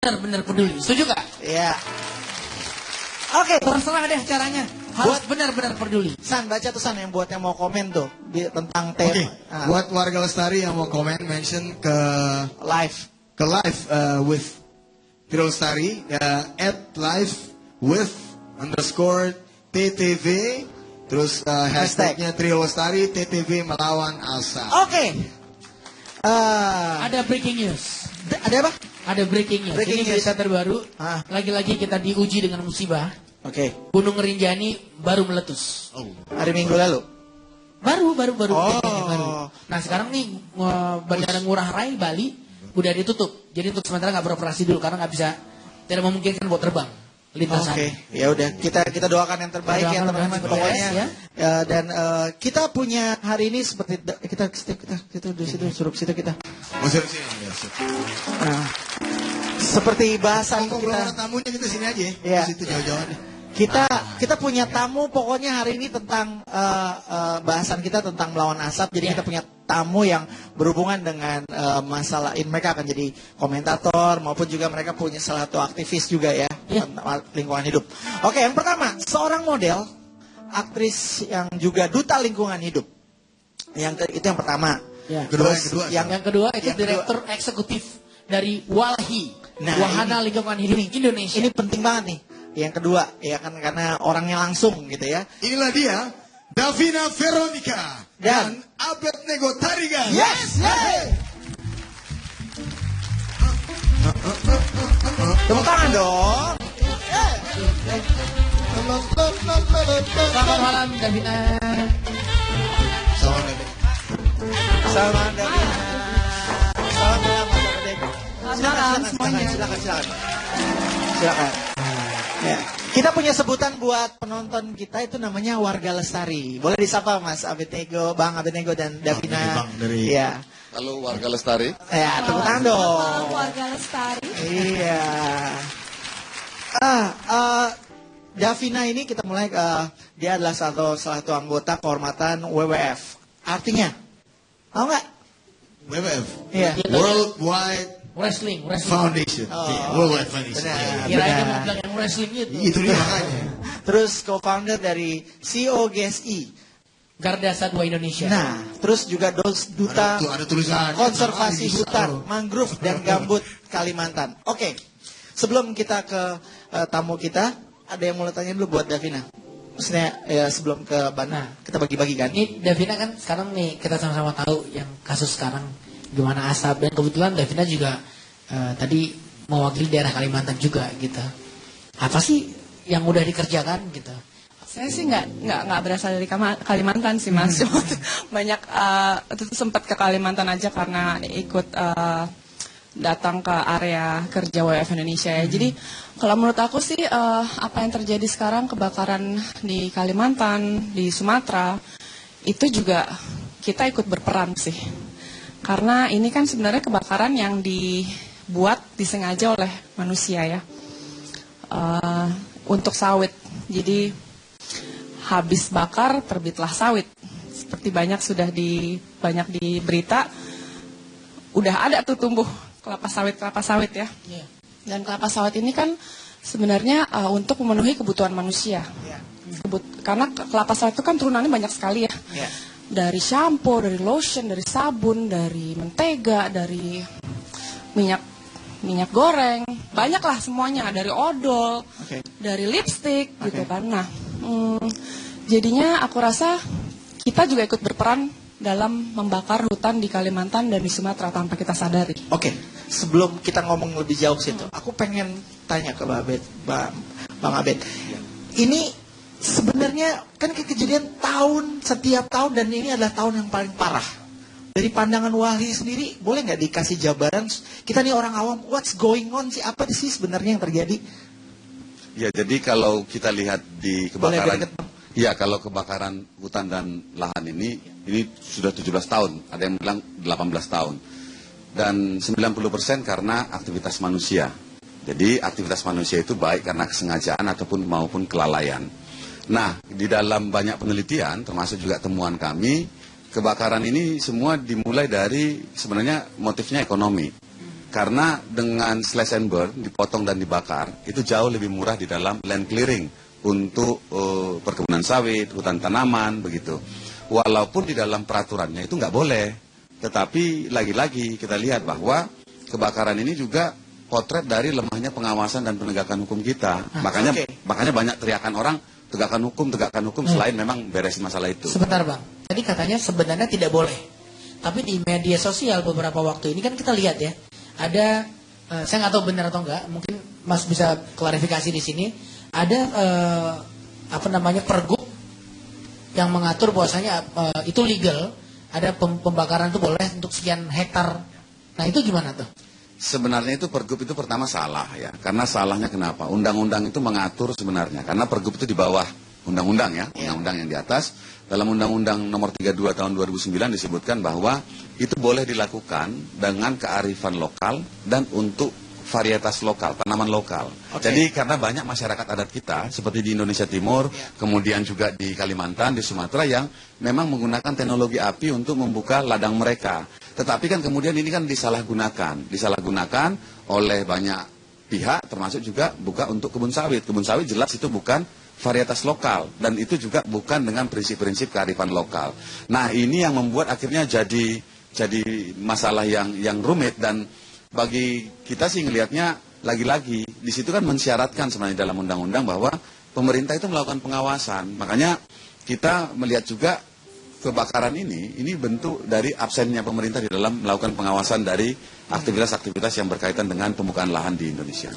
benar-benar peduli. Setuju gak? Iya. Oke, Terserah deh caranya. Harus benar-benar peduli. San, baca tuh San yang buat yang mau komen tuh tentang tema. Oke, buat warga Lestari yang mau komen, mention ke Live. with Trio Lestari, @live with _TTV, terus hashtagnya Trio Lestari TTV melawan Alsa. Oke. Ada breaking news. Ada apa? Ada breaking news. Breaking Ini news. berita terbaru. Ah. Lagi-lagi kita diuji dengan musibah. Oke. Gunung Rinjani baru meletus. Hari Minggu lalu. Baru. Oh. baru. Nah sekarang nih Bandara Ngurah Rai Bali udah ditutup. Jadi untuk sementara nggak beroperasi dulu karena nggak bisa, tidak memungkinkan buat terbang lintasan. Oke, ya udah kita doakan yang terbaik ya Doakan teman-teman yang pokoknya. beres, ya. Dan kita punya hari ini seperti kita di situ suruh situ kita. Masuk sini. Ya, Nah, seperti bahasan ngobrol kita. tamunya kita sini aja. Iya. Di situ jauh-jauh deh. Kita punya tamu pokoknya hari ini tentang bahasan kita tentang melawan asap. Jadi kita punya tamu yang berhubungan dengan masalah ini. Mereka akan jadi komentator maupun juga mereka punya salah satu aktivis juga ya tentang lingkungan hidup. Oke, yang pertama seorang model, aktris yang juga duta lingkungan hidup. Itu yang pertama. Ya. Yang kedua itu direktur eksekutif dari WALHI, Nah, Wahana Lingkungan Hidup Indonesia. ini penting banget nih. Yang kedua, ya kan karena orangnya langsung gitu ya. Inilah dia, Davina Veronica dan Abednego Tarigan. Yes, yes. Tepuk tangan dong. Selamat malam Davina. Selamat datang. Selamat Davina. Selamat malam Mas Abednego. Silakan. Ya. Kita punya sebutan buat penonton kita itu namanya warga lestari. Boleh disapa Mas Abednego, Bang Abednego dan Davina. Iya. Halo warga Lestari. Ya, tepuk tangan dong. Warga Lestari. Iya. Davina ini kita mulai dia adalah salah satu anggota kehormatan WWF. Artinya, tahu nggak? WWF. Iya. Worldwide Wrestling. Foundation. Worldwide Foundation. Benar. Kira-kira mau bilang yang wrestling itu. Itu dia makanya. Terus co-founder dari COGSI. Garda Satwa Indonesia. Nah, terus juga duta Ada tulisan konservasi hutan, mangrove dan gambut Kalimantan. Oke, sebelum kita ke tamu kita, ada yang mau tanya dulu buat Davina. Maksudnya ya sebelum ke Bana, kita bagi-bagi kan. Ini Davina kan sekarang nih kita sama-sama tahu yang kasus sekarang gimana asap, dan kebetulan Davina juga tadi mewakili daerah Kalimantan juga gitu. Apa sih yang udah dikerjakan gitu? Saya sih nggak berasal dari Kalimantan sih Mas. Banyak itu sempat ke Kalimantan aja karena ikut datang ke area kerja WWF Indonesia ya. Jadi kalau menurut aku sih apa yang terjadi sekarang, kebakaran di Kalimantan, di Sumatera, itu juga kita ikut berperan sih. Karena ini kan sebenarnya kebakaran yang disengaja oleh manusia ya. Untuk sawit. Jadi habis bakar terbitlah sawit. Seperti banyak di berita, udah ada tuh tumbuh kelapa sawit ya. Yeah. Dan kelapa sawit ini kan sebenarnya untuk memenuhi kebutuhan manusia. Karena kelapa sawit itu kan turunannya banyak sekali ya. Yeah. Dari shampoo, dari lotion, dari sabun, dari mentega, dari minyak goreng, banyaklah semuanya, dari odol, dari lipstick gitu kan. Nah, jadinya aku rasa kita juga ikut berperan dalam membakar hutan di Kalimantan dan di Sumatera tanpa kita sadari. Oke, sebelum kita ngomong lebih jauh situ, aku pengen tanya ke Bang Abed. Ini sebenarnya kan kejadian setiap tahun dan ini adalah tahun yang paling parah. Dari pandangan WALHI sendiri, boleh nggak dikasih jabaran? Kita nih orang awam, what's going on sih? Apa sih sebenarnya yang terjadi? Ya, jadi kalau kita lihat di kebakaran, ya kalau kebakaran hutan dan lahan ini sudah 17 tahun, ada yang bilang 18 tahun. Dan 90% karena aktivitas manusia. Jadi aktivitas manusia itu baik karena kesengajaan maupun kelalaian. Nah, di dalam banyak penelitian, termasuk juga temuan kami, kebakaran ini semua dimulai dari sebenarnya motifnya ekonomi. Karena dengan slash and burn, dipotong dan dibakar, itu jauh lebih murah di dalam land clearing untuk perkebunan sawit, hutan tanaman, begitu. Walaupun di dalam peraturannya itu nggak boleh. Tetapi lagi-lagi kita lihat bahwa kebakaran ini juga potret dari lemahnya pengawasan dan penegakan hukum kita. Makanya banyak teriakan orang, tegakkan hukum, selain memang beresin masalah itu. Sebentar Bang, tadi katanya sebenarnya tidak boleh. Tapi di media sosial beberapa waktu ini kan kita lihat ya, ada, saya nggak tahu benar atau enggak, mungkin Mas bisa klarifikasi di sini, ada pergub yang mengatur bahwasanya itu legal, ada pembakaran itu boleh untuk sekian hektar. Nah itu gimana tuh? Sebenarnya itu pergub itu pertama salah ya. Karena salahnya kenapa? Undang-undang itu mengatur sebenarnya. Karena pergub itu di bawah undang-undang ya. Undang-undang yang di atas. Dalam Undang-Undang nomor 32 tahun 2009 disebutkan bahwa itu boleh dilakukan dengan kearifan lokal dan untuk varietas lokal, tanaman lokal. Jadi karena banyak masyarakat adat kita seperti di Indonesia Timur, kemudian juga di Kalimantan, di Sumatera yang memang menggunakan teknologi api untuk membuka ladang mereka. Tetapi kan kemudian ini kan disalahgunakan oleh banyak pihak, termasuk juga buka untuk kebun sawit. Kebun sawit jelas itu bukan varietas lokal dan itu juga bukan dengan prinsip-prinsip kearifan lokal. Nah ini yang membuat akhirnya jadi masalah yang rumit dan bagi kita sih ngelihatnya lagi-lagi di situ kan mensyaratkan sebenarnya dalam undang-undang bahwa pemerintah itu melakukan pengawasan. Makanya kita melihat juga kebakaran ini bentuk dari absennya pemerintah di dalam melakukan pengawasan dari aktivitas-aktivitas yang berkaitan dengan pembukaan lahan di Indonesia.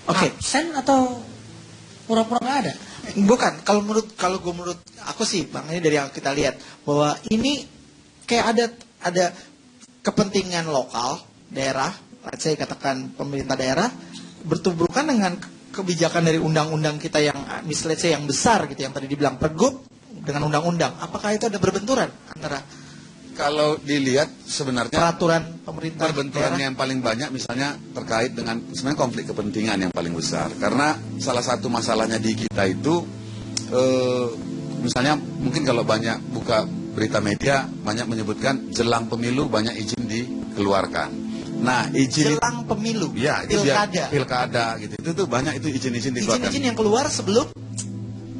Absen atau pura-pura nggak ada? Bukan, kalau menurut aku sih Bang, ini dari yang kita lihat bahwa ini kayak ada kepentingan lokal daerah, saya katakan pemerintah daerah bertuburkan dengan kebijakan dari undang-undang kita yang misalnya yang besar gitu, yang tadi dibilang pergub dengan undang-undang. Apakah itu ada berbenturan antara kalau dilihat sebenarnya peraturan pemerintah perbenturannya yang paling banyak misalnya terkait dengan sebenarnya konflik kepentingan yang paling besar. Karena salah satu masalahnya di kita itu misalnya mungkin kalau banyak buka berita media banyak menyebutkan jelang pemilu banyak izin dikeluarkan. Nah, izin jelang pemilu, ya, itu pilkada gitu. Itu tuh banyak itu izin-izin dikeluarkan. Izin-izin yang keluar sebelum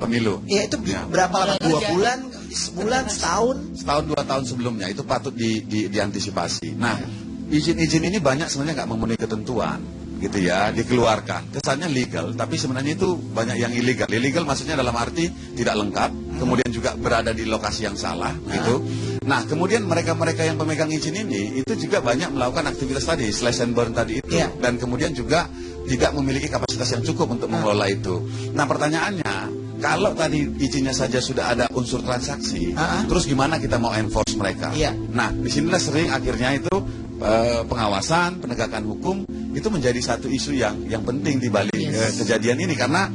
pemilu. Ya itu berapa lama? 2 bulan, sebulan, setahun? Setahun 2 tahun sebelumnya itu patut diantisipasi. Nah, izin-izin ini banyak sebenarnya nggak memenuhi ketentuan, gitu ya, dikeluarkan. Kesannya legal, tapi sebenarnya itu banyak yang ilegal. Illegal maksudnya dalam arti tidak lengkap, kemudian juga berada di lokasi yang salah, gitu. Nah, kemudian mereka-mereka yang pemegang izin ini itu juga banyak melakukan aktivitas tadi, slash and burn tadi itu, dan kemudian juga tidak memiliki kapasitas yang cukup untuk mengelola itu. Nah, pertanyaannya, kalau tadi izinnya saja sudah ada unsur transaksi, terus gimana kita mau enforce mereka? Nah, disinilah sering akhirnya itu pengawasan, penegakan hukum itu menjadi satu isu yang penting di balik kejadian ini karena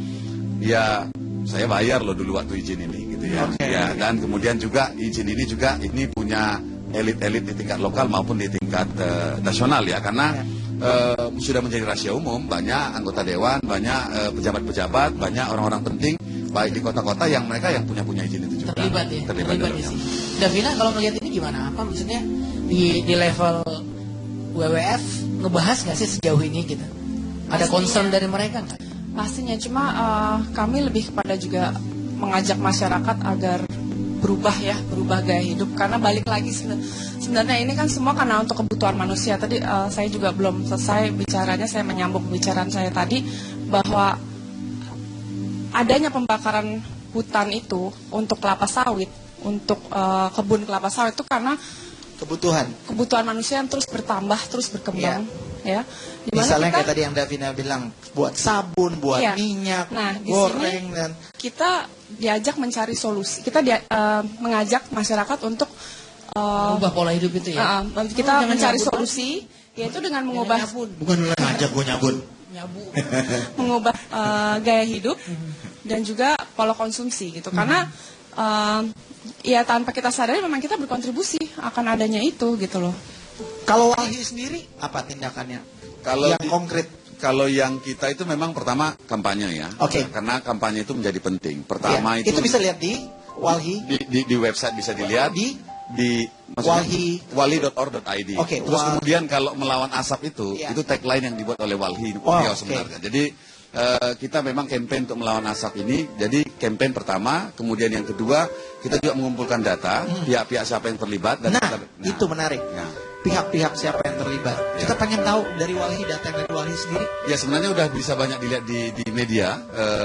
ya saya bayar loh dulu waktu izin ini gitu ya. Ya dan kemudian juga izin ini juga ini punya elit-elit di tingkat lokal maupun di tingkat nasional ya karena sudah menjadi rahasia umum, banyak anggota dewan, banyak pejabat-pejabat, banyak orang-orang penting baik di kota-kota yang mereka yang punya izin itu juga terlibat di sini. Davina kalau melihat ini gimana? Apa maksudnya di level WWF ngebahas nggak sih sejauh ini gitu? Ada concern dari mereka nggak? Pastinya, cuma kami lebih kepada juga mengajak masyarakat agar berubah gaya hidup karena balik lagi sebenarnya ini kan semua karena untuk kebutuhan manusia. Tadi saya juga belum selesai bicaranya, saya menyambung pembicaraan saya tadi bahwa adanya pembakaran hutan itu untuk kelapa sawit, untuk kebun kelapa sawit itu karena kebutuhan manusia yang terus bertambah, terus berkembang, ya. Misalnya kayak tadi yang Davina bilang, buat sabun, buat minyak, goreng dan kita diajak mencari solusi. Kita mengajak masyarakat untuk mengubah pola hidup itu ya. Kita mencari solusi, yaitu dengan mengubah bukan ngajak gue nyabun. Mengubah gaya hidup dan juga pola konsumsi gitu. Karena ya tanpa kita sadari memang kita berkontribusi akan adanya itu gitu loh. Kalau Walhi sendiri apa tindakannya? Kalau yang konkret. Kalau yang kita itu memang pertama kampanye ya. Karena kampanye itu menjadi penting. Pertama itu bisa lihat di Walhi di website bisa dilihat di di walhi.org.id. Oke, Terus kemudian kalau melawan asap itu tagline yang dibuat oleh Walhi Riau sebenarnya. Jadi kita memang campaign untuk melawan asap ini. Jadi campaign pertama, kemudian yang kedua kita juga mengumpulkan data pihak-pihak siapa yang terlibat dan itu menarik. Pihak-pihak siapa yang terlibat. Kita pengen tahu dari Walhi, data dari Walhi sendiri. Ya sebenarnya udah bisa banyak dilihat di media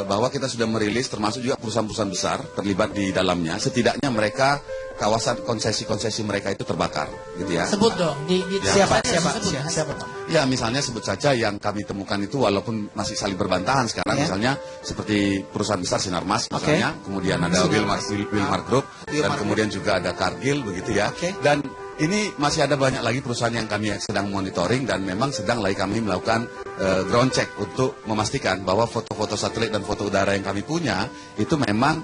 bahwa kita sudah merilis termasuk juga perusahaan-perusahaan besar terlibat di dalamnya. Setidaknya mereka kawasan konsesi-konsesi mereka itu terbakar, gitu ya. Sebut dong. Siapa? Ya misalnya sebut saja yang kami temukan itu walaupun masih saling berbantahan sekarang. Misalnya seperti perusahaan besar Sinarmas misalnya, kemudian ada Wilmar Group, dan kemudian juga ada Cargill begitu ya. Dan ini masih ada banyak lagi perusahaan yang kami sedang monitoring dan memang sedang lagi kami melakukan ground check untuk memastikan bahwa foto-foto satelit dan foto udara yang kami punya itu memang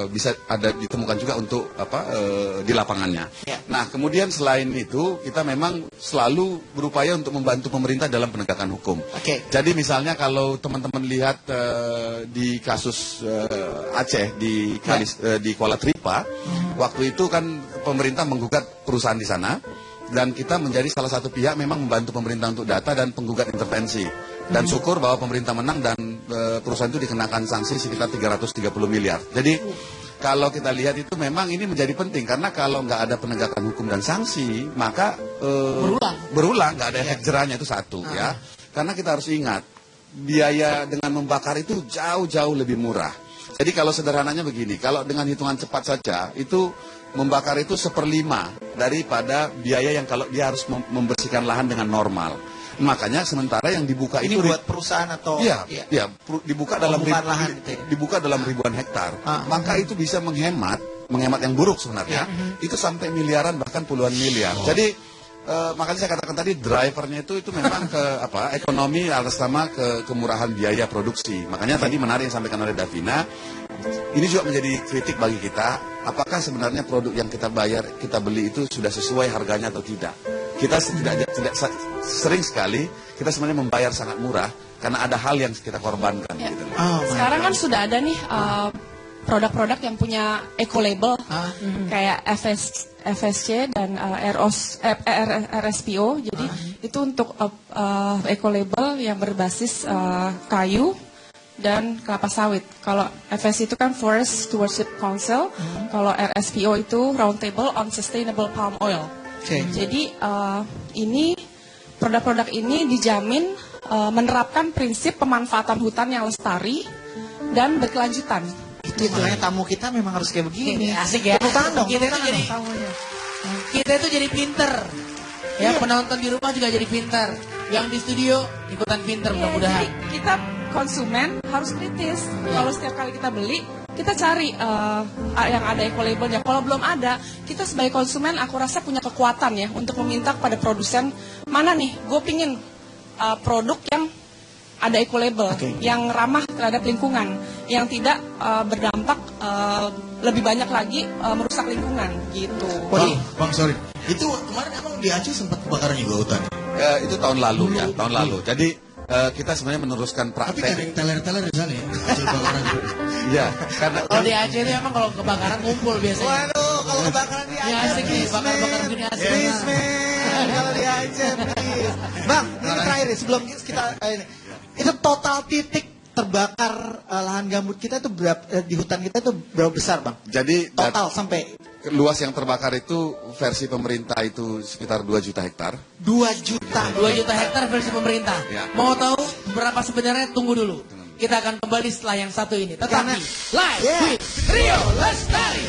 bisa ada ditemukan juga untuk di lapangannya. Nah, kemudian selain itu kita memang selalu berupaya untuk membantu pemerintah dalam penegakan hukum. Jadi misalnya kalau teman-teman lihat di kasus Aceh di Kuala Tripa, waktu itu kan pemerintah menggugat perusahaan di sana dan kita menjadi salah satu pihak memang membantu pemerintah untuk data dan penggugat intervensi dan syukur bahwa pemerintah menang dan perusahaan itu dikenakan sanksi sekitar 330 miliar. Jadi kalau kita lihat itu memang ini menjadi penting karena kalau nggak ada penegakan hukum dan sanksi maka berulang nggak ada efek jerahnya itu satu ya. Karena kita harus ingat biaya dengan membakar itu jauh-jauh lebih murah. Jadi kalau sederhananya begini, kalau dengan hitungan cepat saja itu membakar itu 1/5 daripada biaya yang kalau dia harus membersihkan lahan dengan normal. Makanya sementara yang dibuka ini itu buat perusahaan atau dibuka dalam lahan dibuka dalam ribuan hektar. Maka itu bisa menghemat yang buruk sebenarnya. Itu sampai miliaran bahkan puluhan miliar. Jadi makanya saya katakan tadi drivernya itu memang ke ekonomi atas nama kemurahan biaya produksi. Makanya tadi menarik yang disampaikan oleh Davina. Ini juga menjadi kritik bagi kita. Apakah sebenarnya produk yang kita beli itu sudah sesuai harganya atau tidak? Kita tidak sering sekali kita sebenarnya membayar sangat murah karena ada hal yang kita korbankan. Gitu. Sekarang kan sudah ada nih produk-produk yang punya eco label kayak FSC dan RSPO. Jadi itu untuk eco label yang berbasis kayu dan kelapa sawit. Kalau FSC itu kan Forest Stewardship Council, kalau RSPO itu Roundtable on Sustainable Palm Oil. Jadi ini produk-produk ini dijamin menerapkan prinsip pemanfaatan hutan yang lestari dan berkelanjutan. Itu tamu kita memang harus kayak begini. Asik ya. Tepuk tangan dong. Kita itu jadi pinter. Ya, penonton di rumah juga jadi pinter. Yang di studio ikutan pinter mudah-mudahan. Jadi kita konsumen harus kritis. Kalau setiap kali kita beli, kita cari yang ada eco labelnya. Kalau belum ada, kita sebagai konsumen aku rasa punya kekuatan ya untuk meminta kepada produsen, mana nih, gue pingin produk yang ada eco label, yang ramah terhadap lingkungan, yang tidak berdampak lebih banyak lagi merusak lingkungan gitu. Bang, sorry. Itu kemarin emang di Aceh sempat kebakaran juga hutan? Itu tahun lalu ya, tahun lalu. Jadi kita sebenarnya meneruskan praktek. Tapi ada teler-teler di sana ya, Aceh kebakaran. Iya, karena kalau di Aceh itu emang kalau kebakaran ngumpul biasanya. Waduh, kalau kebakaran di Aceh. Asik nih, bakar-bakar gini asik. Kalau di Aceh. Bang, ini terakhir nih, sebelum kita ini. Itu total titik terbakar lahan gambut kita itu berapa, di hutan kita itu berapa besar, Bang? Jadi total sampai luas yang terbakar itu versi pemerintah itu sekitar 2 juta hektar. 2 juta. 2 juta hektar versi pemerintah. Ya. Mau tahu berapa sebenarnya? Tunggu dulu. Kita akan kembali setelah yang satu ini. Tetapi live with Rio Lestari.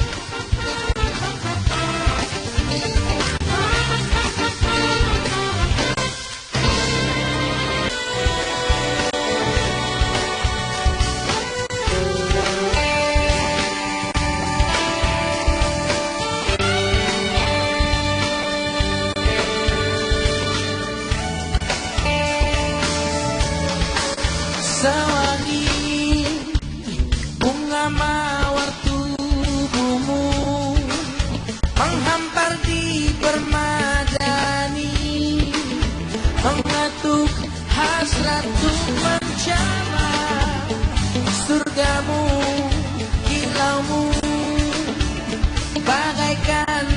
Sewangi bunga mawar tubuhmu menghampar di permadani, mengatuk hasratku menjamah surgamu, kilaumu bagaikan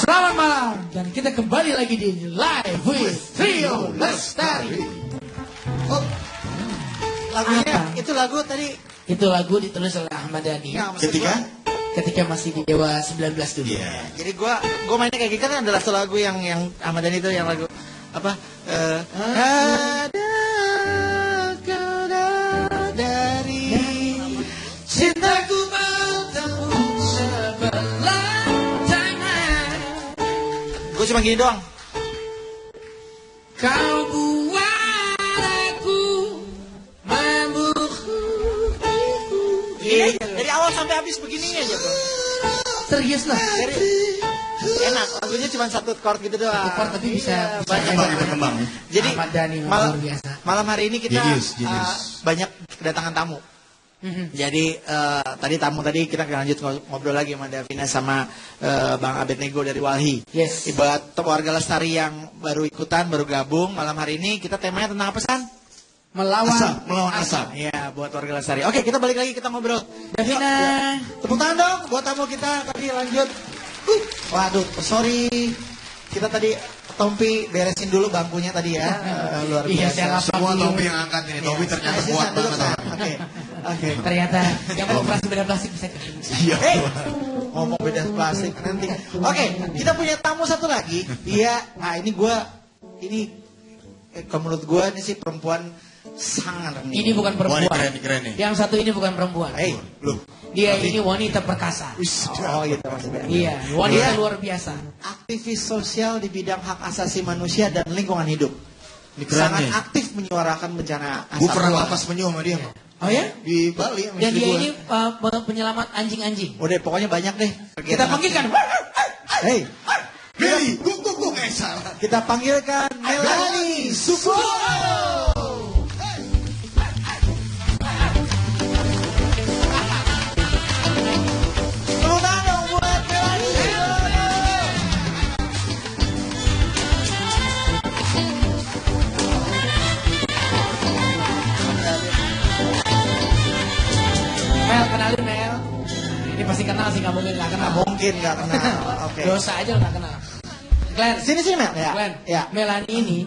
Selamat malam dan kita kembali lagi di Live with Trio Lestari. Oh, lagunya itu lagu tadi. Itu lagu ditulis oleh Ahmad Dhani. Ya, ketika masih di Dewa 19 dulu. Yeah. Jadi gua mainnya kayak gitu kan adalah satu lagu yang Ahmad Dhani itu yang lagu apa? Ada kau dari cintaku bertemu sebelah tangan. Gue cuma gini doang. Kau buat aku membuku. Dari awal sampai habis begini aja bro. Serius lah. Enak, lagunya cuma satu chord gitu doang. Satu chord tapi bisa banyak berkembang. Jadi Ahmad Dhani malam, luar biasa. malam hari ini kita Genius. banyak kedatangan tamu. Jadi tadi kita lanjut ngobrol lagi sama Davina sama Bang Abednego dari Walhi. Yes. Buat warga Lestari yang baru ikutan, baru gabung malam hari ini kita temanya tentang apa San? Melawan asap. Iya, buat warga Lestari. Oke, kita balik lagi kita ngobrol. Davina. Tepuk tangan dong buat tamu kita tadi lanjut. Waduh, sorry. Kita tadi Tompi beresin dulu bangkunya tadi ya. Luar Iya, biasa. saya lapar Semua dulu. Tompi yang angkat ini. Tompi ternyata Nah, kuat San, duduk, banget. San. Oke. Ternyata yang mau operasi beda plastik bisa ke Iya. Hey, ngomong beda plastik nanti. Oke, kita punya tamu satu lagi. Iya, nah ini kalau menurut gue ini sih perempuan sangat Ini bukan perempuan. Wah, ini keren nih. Yang satu ini bukan perempuan. Hey, Loh. Dia ini wanita perkasa. oh gitu maksudnya. Iya, wanita Dia luar biasa. aktivis sosial di bidang hak asasi manusia dan lingkungan hidup. Ini keren Sangat nih. aktif menyuarakan bencana asap. Gue pernah lapas penyu sama dia. Oh ya? Di Bali. sama Dan istri dia gua. ini penyelamat anjing-anjing. Udah pokoknya banyak deh. Kita panggilkan. Hey, Meli, gue ngesar. kita panggilkan Melani Supomo. Tepuk tangan dong buat Melani Supomo. Mel, kenalin Mel. Ini pasti kenal sih, nggak mungkin nggak kenal. Mungkin nggak kenal. Oke. Dosa aja lo nggak kenal. Glenn, Sini Mel ya. Glenn, Ya. Melani ini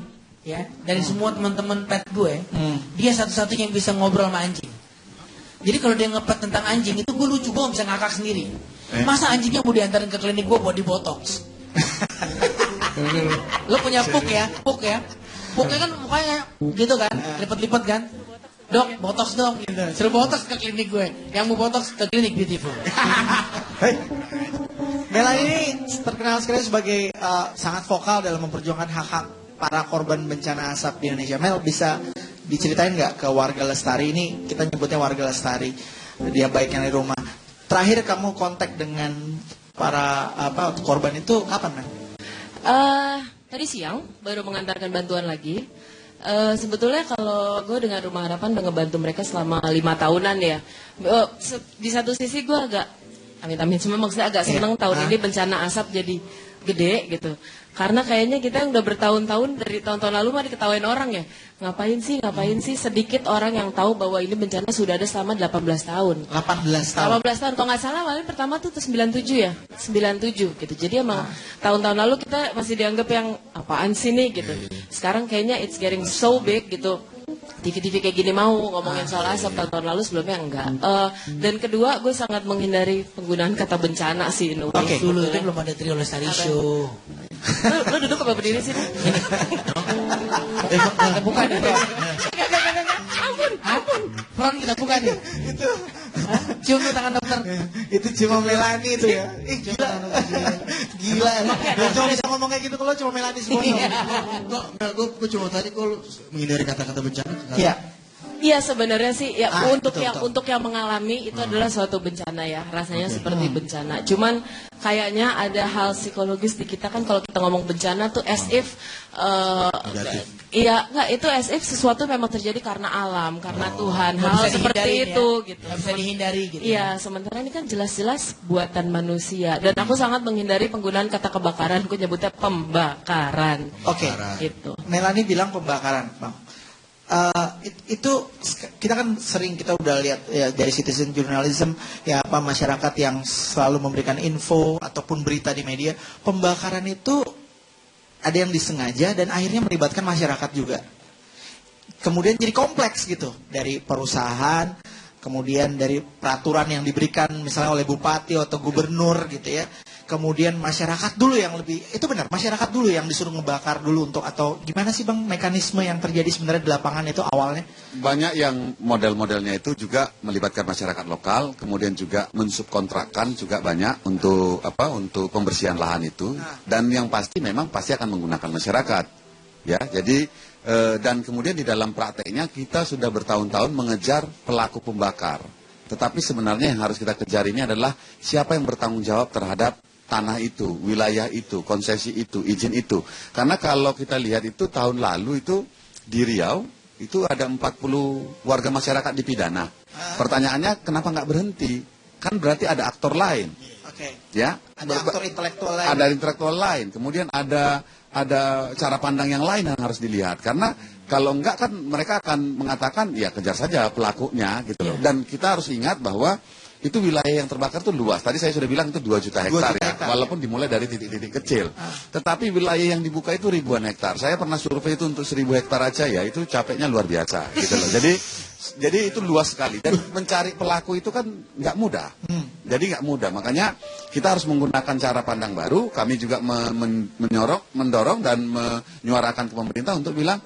ya dari semua teman-teman pet gue, dia satu-satunya yang bisa ngobrol sama anjing. Jadi kalau dia ngepet tentang anjing itu gue lucu, gue bisa ngakak sendiri. Masa anjingnya mau diantarin ke klinik gue buat dibotox? Lo punya puk ya? Puknya kan mukanya gitu kan, lipet-lipet kan? Dok, botox dong gitu. Suruh botox ke klinik gue. Yang mau botox ke klinik Beautiful. Hey. Melani ini terkenal sekali sebagai sangat vokal dalam memperjuangkan hak-hak para korban bencana asap di Indonesia. Mel bisa diceritain nggak ke warga Lestari ini? Kita nyebutnya warga Lestari. Dia baik yang di rumah. Terakhir kamu kontak dengan para korban itu kapan, Mel? Tadi siang baru mengantarkan bantuan lagi. Sebetulnya kalau gue dengan Rumah Harapan udah ngebantu mereka selama 5 tahunan ya. Di satu sisi gue agak amit-amit, cuma maksudnya agak seneng tahun ini bencana asap jadi gede gitu. Karena kayaknya kita yang udah bertahun-tahun dari tahun-tahun lalu mah diketawain orang ya. Ngapain sih sedikit orang yang tahu bahwa ini bencana sudah ada selama 18 tahun. 18 tahun. 18 tahun, kalau nggak salah awalnya pertama tuh 97 ya, 97 gitu. Jadi emang tahun-tahun lalu kita masih dianggap yang apaan sih nih gitu. Sekarang kayaknya it's getting so big gitu. TV-TV kayak gini mau ngomongin soal asap, tahun-tahun lalu sebelumnya enggak. Dan kedua, gue sangat menghindari penggunaan kata bencana sih. Oke. Dulu itu belum ada Trio Lestari Show. Lo duduk apa berdiri sih? Kita buka nih, Bro. Ampun. Front kita buka nih. Itu Cium tuh tangan dokter. itu cuma Melani itu ya. Gila. Gila emang. Gak cuma bisa ngomong kayak gitu kalau cuma Melani semua. Kok, Mel, gue cuma tadi kok lu menghindari kata-kata bencana. Iya. Iya sebenarnya sih ya betul. untuk yang mengalami itu adalah suatu bencana ya, rasanya seperti bencana. Cuman kayaknya ada hal psikologis di kita kan kalau kita ngomong bencana tuh as if iya nggak, itu as if sesuatu memang terjadi karena alam, karena Tuhan, Nggak hal bisa seperti dihindarin itu ya. gitu. Nggak bisa dihindari gitu. Iya, sementara ini kan jelas-jelas buatan manusia dan aku sangat menghindari penggunaan kata kebakaran, aku nyebutnya pembakaran. Oke. Gitu. Melani bilang pembakaran, Bang. itu kita kan sering kita udah lihat ya dari citizen journalism ya apa masyarakat yang selalu memberikan info ataupun berita di media, pembakaran itu ada yang disengaja dan akhirnya melibatkan masyarakat juga. Kemudian jadi kompleks gitu dari perusahaan, kemudian dari peraturan yang diberikan misalnya oleh bupati atau gubernur gitu ya. Kemudian masyarakat dulu yang lebih, itu benar, masyarakat dulu yang disuruh ngebakar dulu untuk, atau gimana sih Bang mekanisme yang terjadi sebenarnya di lapangan itu awalnya? Banyak yang model-modelnya itu juga melibatkan masyarakat lokal, kemudian juga mensubkontrakkan juga banyak untuk untuk pembersihan lahan itu, dan yang pasti memang pasti akan menggunakan masyarakat, ya. Jadi dan kemudian di dalam prakteknya kita sudah bertahun-tahun mengejar pelaku pembakar, tetapi sebenarnya yang harus kita kejar ini adalah siapa yang bertanggung jawab terhadap tanah itu, wilayah itu, konsesi itu, izin itu. Karena kalau kita lihat itu tahun lalu itu di Riau itu ada 40 warga masyarakat dipidana. Pertanyaannya kenapa nggak berhenti? Kan berarti ada aktor lain. Ya, ada aktor intelektual lain. Ada intelektual lain. Kemudian ada cara pandang yang lain yang harus dilihat. Karena kalau enggak kan mereka akan mengatakan ya kejar saja pelakunya gitu loh. Dan kita harus ingat bahwa itu wilayah yang terbakar itu luas. Tadi saya sudah bilang itu 2 juta hektar ya. Walaupun dimulai dari titik-titik kecil. Tetapi wilayah yang dibuka itu ribuan hektar. Saya pernah survei itu untuk 1000 hektar aja ya. Itu capeknya luar biasa gitu loh. Jadi itu luas sekali. Dan mencari pelaku itu kan nggak mudah. Jadi nggak mudah. Makanya kita harus menggunakan cara pandang baru. Kami juga mendorong dan menyuarakan ke pemerintah untuk bilang,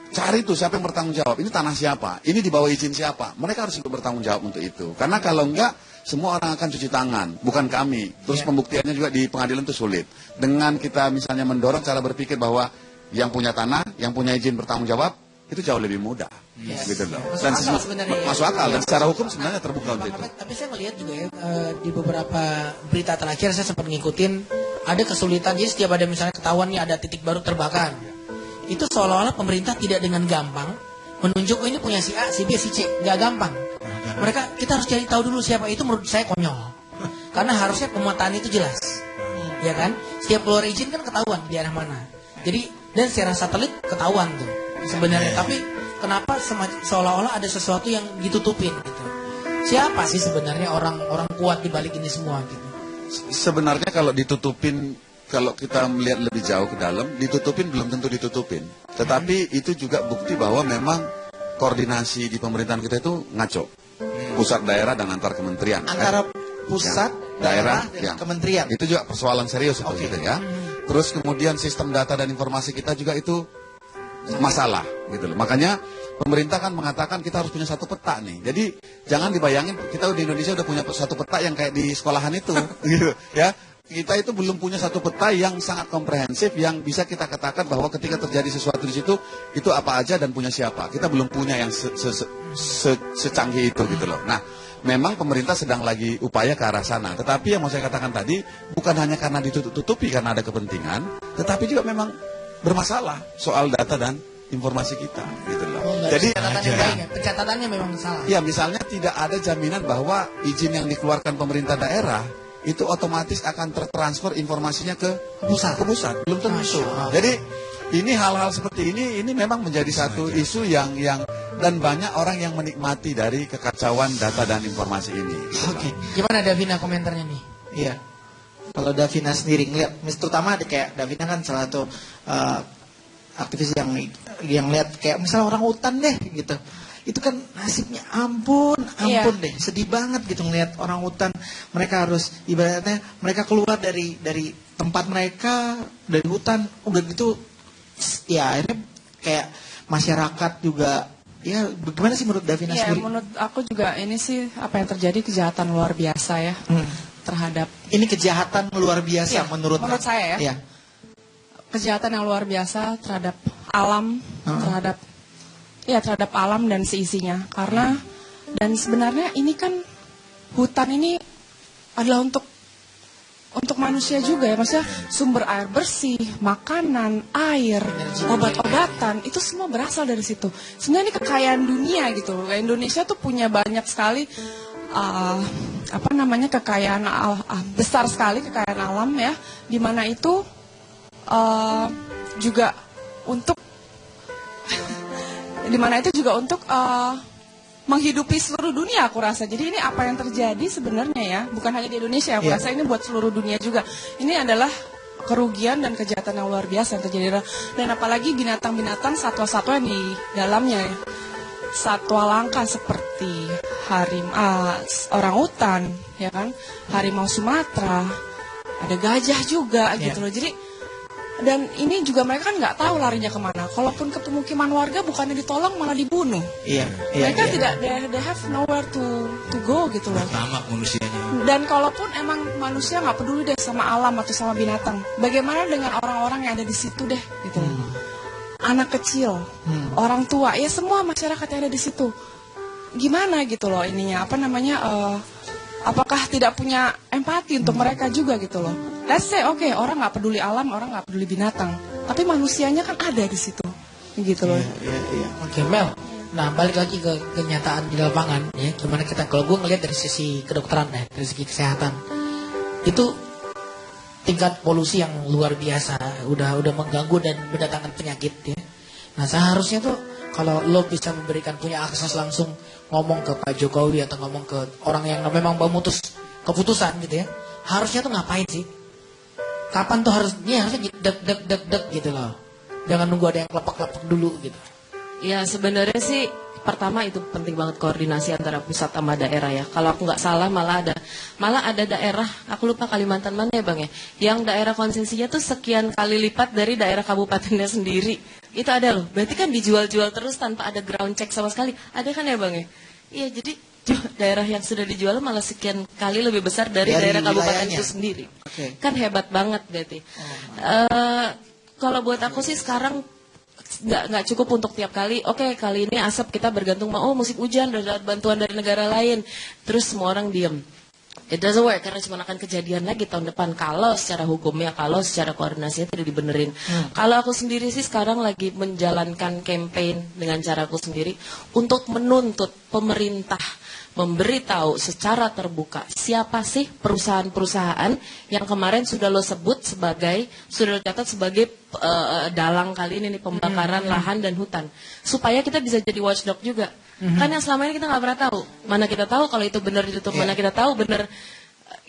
cari tuh siapa yang bertanggung jawab. Ini tanah siapa? Ini di bawah izin siapa? Mereka harus ikut bertanggung jawab untuk itu. Karena kalau enggak, semua orang akan cuci tangan. Bukan kami. Terus pembuktiannya juga di pengadilan itu sulit. Dengan kita misalnya mendorong cara berpikir bahwa yang punya tanah, yang punya izin bertanggung jawab, itu jauh lebih mudah. Gitu loh. Dan masuk akal. Dan secara hukum sebenarnya terbuka untuk itu. Tapi saya melihat juga ya, di beberapa berita terakhir saya sempat ngikutin, ada kesulitan. Jadi setiap ada misalnya ketahuan nih ada titik baru terbakar. Itu seolah-olah pemerintah tidak dengan gampang menunjuk ini punya si A, si B, si C. Gak gampang. Kita harus cari tahu dulu siapa itu, menurut saya konyol. Karena harusnya pemetaan itu jelas. Ya kan? Setiap keluar izin kan ketahuan di daerah mana. Jadi dan secara satelit ketahuan tuh sebenarnya. Tapi kenapa seolah-olah ada sesuatu yang ditutupin gitu. Siapa sih sebenarnya orang kuat di balik ini semua gitu? Sebenarnya kalau ditutupin, kalau kita melihat lebih jauh ke dalam, ditutupin belum tentu ditutupin. Tetapi itu juga bukti bahwa memang koordinasi di pemerintahan kita itu ngaco. Pusat, daerah, dan antar kementerian. Antara pusat, daerah, dan kementerian. Itu juga persoalan serius itu gitu ya. Terus kemudian sistem data dan informasi kita juga itu masalah gitu loh. Makanya pemerintah kan mengatakan kita harus punya satu peta nih. Jadi jangan dibayangin kita di Indonesia udah punya satu peta yang kayak di sekolahan itu gitu ya. Kita itu belum punya satu peta yang sangat komprehensif yang bisa kita katakan bahwa ketika terjadi sesuatu di situ itu apa aja dan punya siapa. Kita belum punya yang secanggih itu gitu loh. Nah, memang pemerintah sedang lagi upaya ke arah sana. Tetapi yang mau saya katakan tadi bukan hanya karena ditutup-tutupi karena ada kepentingan, tetapi juga memang bermasalah soal data dan informasi kita gitu loh. Jadi pencatatannya memang salah. Ya, misalnya tidak ada jaminan bahwa izin yang dikeluarkan pemerintah daerah itu otomatis akan tertransfer informasinya ke pusat. Belum tentu. Jadi ini hal-hal seperti ini memang menjadi satu isu yang dan banyak orang yang menikmati dari kekacauan data dan informasi ini. Oke. Gimana Davina komentarnya nih? Iya. Kalau Davina sendiri ngeliat, terutama kayak Davina kan salah satu aktivis yang lihat kayak misalnya orang hutan deh gitu. Itu kan nasibnya ampun deh, sedih banget gitu ngelihat orang hutan. Mereka harus ibaratnya mereka keluar dari tempat mereka, dari hutan, udah gitu ya akhirnya kayak masyarakat juga ya bagaimana sih menurut Davina sendiri? Menurut aku juga ini sih apa yang terjadi kejahatan luar biasa ya terhadap. Ini kejahatan luar biasa menurut saya ya. Kejahatan yang luar biasa terhadap alam, terhadap alam dan seisinya. Karena dan sebenarnya ini kan hutan ini adalah untuk manusia juga ya, maksudnya sumber air bersih, makanan, air, obat-obatan itu semua berasal dari situ. Sebenarnya ini kekayaan dunia gitu. Indonesia tuh punya banyak sekali kekayaan besar sekali kekayaan alam ya, di mana itu juga untuk dimana itu juga untuk menghidupi seluruh dunia aku rasa. Jadi ini apa yang terjadi sebenarnya ya, bukan hanya di Indonesia, aku rasa ini buat seluruh dunia juga. Ini adalah kerugian dan kejahatan yang luar biasa yang terjadi. Dan apalagi binatang-binatang, satwa-satwa yang di dalamnya ya. Satwa langka seperti orangutan, ya kan, harimau Sumatera, ada gajah juga gitu loh. Jadi dan ini juga mereka kan nggak tahu larinya kemana. Kalaupun ke pemukiman warga bukannya ditolong malah dibunuh. Mereka tidak, they have nowhere to go gitu loh. Tamak manusianya. Dan kalaupun emang manusia nggak peduli deh sama alam atau sama binatang, bagaimana dengan orang-orang yang ada di situ deh gitu loh. Anak kecil, orang tua, ya semua masyarakat yang ada di situ. Gimana gitu loh ininya, apakah tidak punya empati untuk mereka juga gitu loh. Let's say oke, orang nggak peduli alam, orang nggak peduli binatang, tapi manusianya kan ada di situ, gitu loh. Oke, Mel. Nah, balik lagi ke kenyataan di lapangan, ya. Gimana kita, kalau gue ngelihat dari sisi kedokteran, ya, dari segi kesehatan, itu tingkat polusi yang luar biasa, udah mengganggu dan mendatangkan penyakit, ya. Nah, seharusnya tuh kalau lo bisa memberikan punya akses langsung ngomong ke Pak Jokowi atau ngomong ke orang yang memang memutus keputusan gitu ya, harusnya tuh ngapain sih? Kapan tuh harusnya dek gitu loh. Jangan nunggu ada yang kelepak-kelepak dulu gitu. Ya sebenarnya sih pertama itu penting banget koordinasi antara pusat sama daerah ya. Kalau aku nggak salah malah ada daerah, aku lupa Kalimantan mana ya Bang ya, yang daerah konsesinya tuh sekian kali lipat dari daerah kabupatennya sendiri. Itu ada loh. Berarti kan dijual-jual terus tanpa ada ground check sama sekali. Ada kan ya Bang ya? Iya, jadi daerah yang sudah dijual malah sekian kali lebih besar dari daerah kabupaten itu sendiri. Kan hebat banget berarti. Kalau buat aku sih sekarang nggak cukup untuk tiap kali. Oke, kali ini asap kita bergantung musim hujan, ada bantuan dari negara lain, terus semua orang diem. It doesn't work karena cuma akan kejadian lagi tahun depan kalau secara hukumnya, kalau secara koordinasinya tidak dibenerin. Kalau aku sendiri sih sekarang lagi menjalankan campaign dengan caraku sendiri untuk menuntut pemerintah memberitahu secara terbuka siapa sih perusahaan-perusahaan yang kemarin sudah lo sebut sebagai, sudah lo catat sebagai dalang kali ini nih, pembakaran lahan dan hutan, supaya kita bisa jadi watchdog juga. Kan yang selama ini kita nggak pernah tahu, mana kita tahu kalau itu benar ditutup, mana kita tahu benar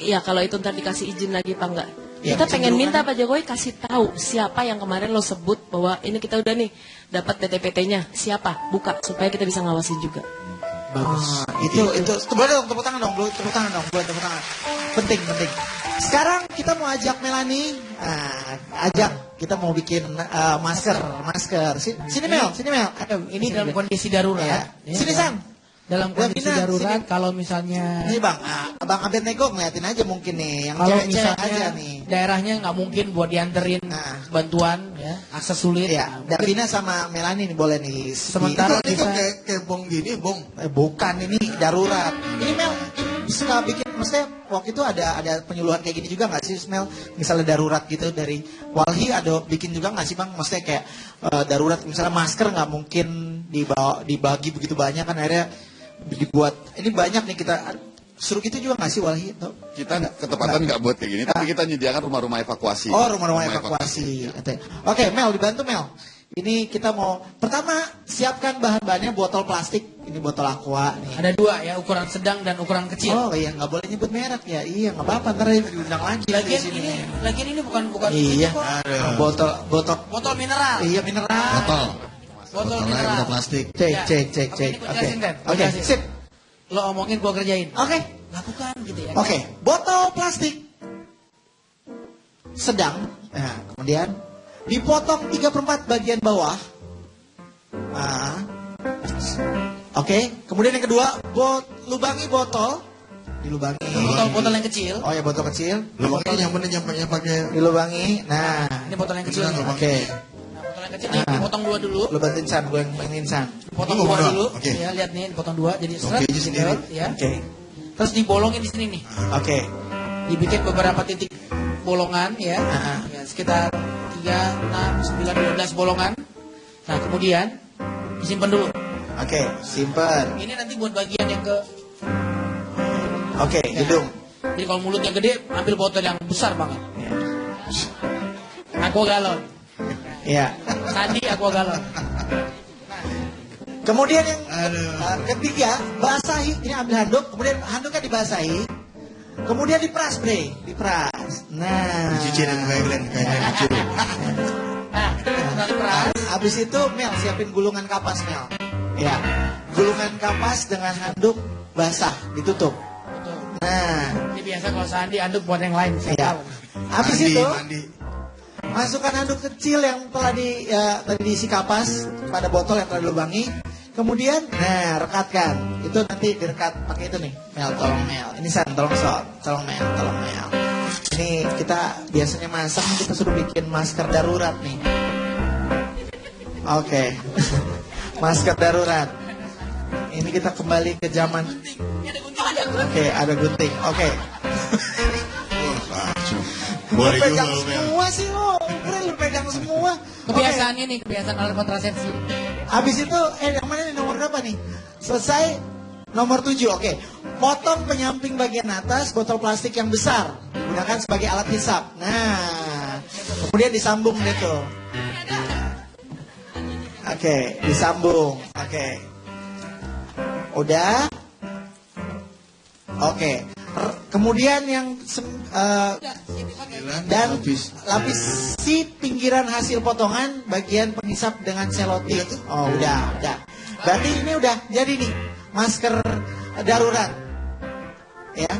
ya kalau itu ntar dikasih izin lagi apa enggak. Kita pengen minta Pak Jokowi kasih tahu siapa yang kemarin lo sebut bahwa ini kita udah nih dapat DTPT-nya, siapa, buka supaya kita bisa ngawasin juga. Bagus. Itu boleh dong, tepuk tangan dong. Penting. Sekarang kita mau ajak Melanie, kita mau bikin masker. Sini Mel. Ini dalam kondisi darurat. Ya. Sini Sang. Dalam kondisi darurat, kalau misalnya ini Bang Abednego ngeliatin aja mungkin nih, yang kalau cewek-cewek misalnya aja nih. Daerahnya nggak mungkin buat dianterin bantuan, ya, akses sulit. Ya, Davina sama Melanie nih boleh nih. Sementara itu bisa kayak bong gini, bong. Bukan, ini darurat. Ini Mel suka bikin, maksudnya waktu itu ada penyuluhan kayak gini juga nggak sih Mel? Misalnya darurat gitu dari Walhi ada bikin juga nggak sih Bang? Maksudnya kayak darurat, misalnya masker nggak mungkin dibagi begitu banyak kan, akhirnya dibuat ini banyak nih, kita suruh gitu juga nggak sih Walhi? Kita ketepatan nggak buat kayak gini, tapi kita menyediakan rumah-rumah evakuasi. Oh, rumah-rumah evakuasi. Oke, Mel dibantu Mel. Ini kita mau pertama siapkan bahan-bahannya, botol plastik. Ini botol aqua nih. Ada 2 ya, ukuran sedang dan ukuran kecil. Oh iya, nggak boleh nyebut merek ya. Iya, nggak apa-apa, ntar diundang lagi. Lagian ini bukan iya. Botol mineral. Iya, mineral. Botol mineral. Udah plastik. Cek. Oke, sip. Lo omongin gua kerjain. Oke. Lakukan gitu ya. Oke, botol plastik sedang. Nah, kemudian dipotong 3/4 bagian bawah. Oke, kemudian yang kedua, lubangi botol. Dilubangi. Botol yang kecil. Oh ya, botol kecil. Lubangi yang pakai. Dilubangi. Nah, ini botol yang kecil. Oke. Botol yang kecil nih, dipotong 2 dulu. Lu bantuin San, gue yang mainin San. Potong 2 dulu. Ya, lihat nih, dipotong 2 jadi seret sendiri. Ya. Oke. Terus dibolongin di sini nih. Oke. Dibikin beberapa titik bolongan ya. Ya, sekitar 3, 6, 9, 12 bolongan. Nah, kemudian disimpan dulu. Oke, simpan. Ini nanti buat bagian yang ke Oke, hidung. Jadi kalau mulutnya gede, ambil botol yang besar banget. Aqua galon. Iya. Sandi aqua galon. Kemudian yang Aduh. ketiga, basahi. Ini ambil handuk, kemudian handuknya dibasahi. Kemudian diperas, Bre. Diperas. Nah. Dicuci dan kalian kayaknya dicuci. Habis itu Mel siapin gulungan kapas, Mel. Ya. Gulungan kapas dengan handuk basah ditutup. Nah, Ini biasa kalau Sandi handuk buat yang lain. Saya ya. tahu. Habis Mandi, itu mandi. masukkan handuk kecil yang telah tadi diisi kapas pada botol yang telah dilubangi. Kemudian, nah rekatkan. Itu nanti direkat pakai itu nih. Mel, tolong Mel. Ini San, tolong Son. Tolong Mel, tolong Mel. Ini kita biasanya masak, kita suruh bikin masker darurat nih. Oke. Masker darurat. Ini kita kembali ke zaman. Oke, ada gunting. Oke. Lu Boleh juga pegang lu, Mel. semua sih lo. Lu pegang semua. Kebiasaannya nih, kebiasaan alat kontrasepsi. Habis itu, yang mana nih nomor berapa nih? Selesai nomor 7, oke. Potong penyamping bagian atas botol plastik yang besar. Gunakan sebagai alat hisap. Nah, kemudian disambung deh tuh. Oke, disambung. Oke. Udah. Oke. Kemudian yang dan lapisi pinggiran hasil potongan bagian penghisap dengan selotip. Oh, udah. Berarti ini udah jadi nih masker darurat. Ya.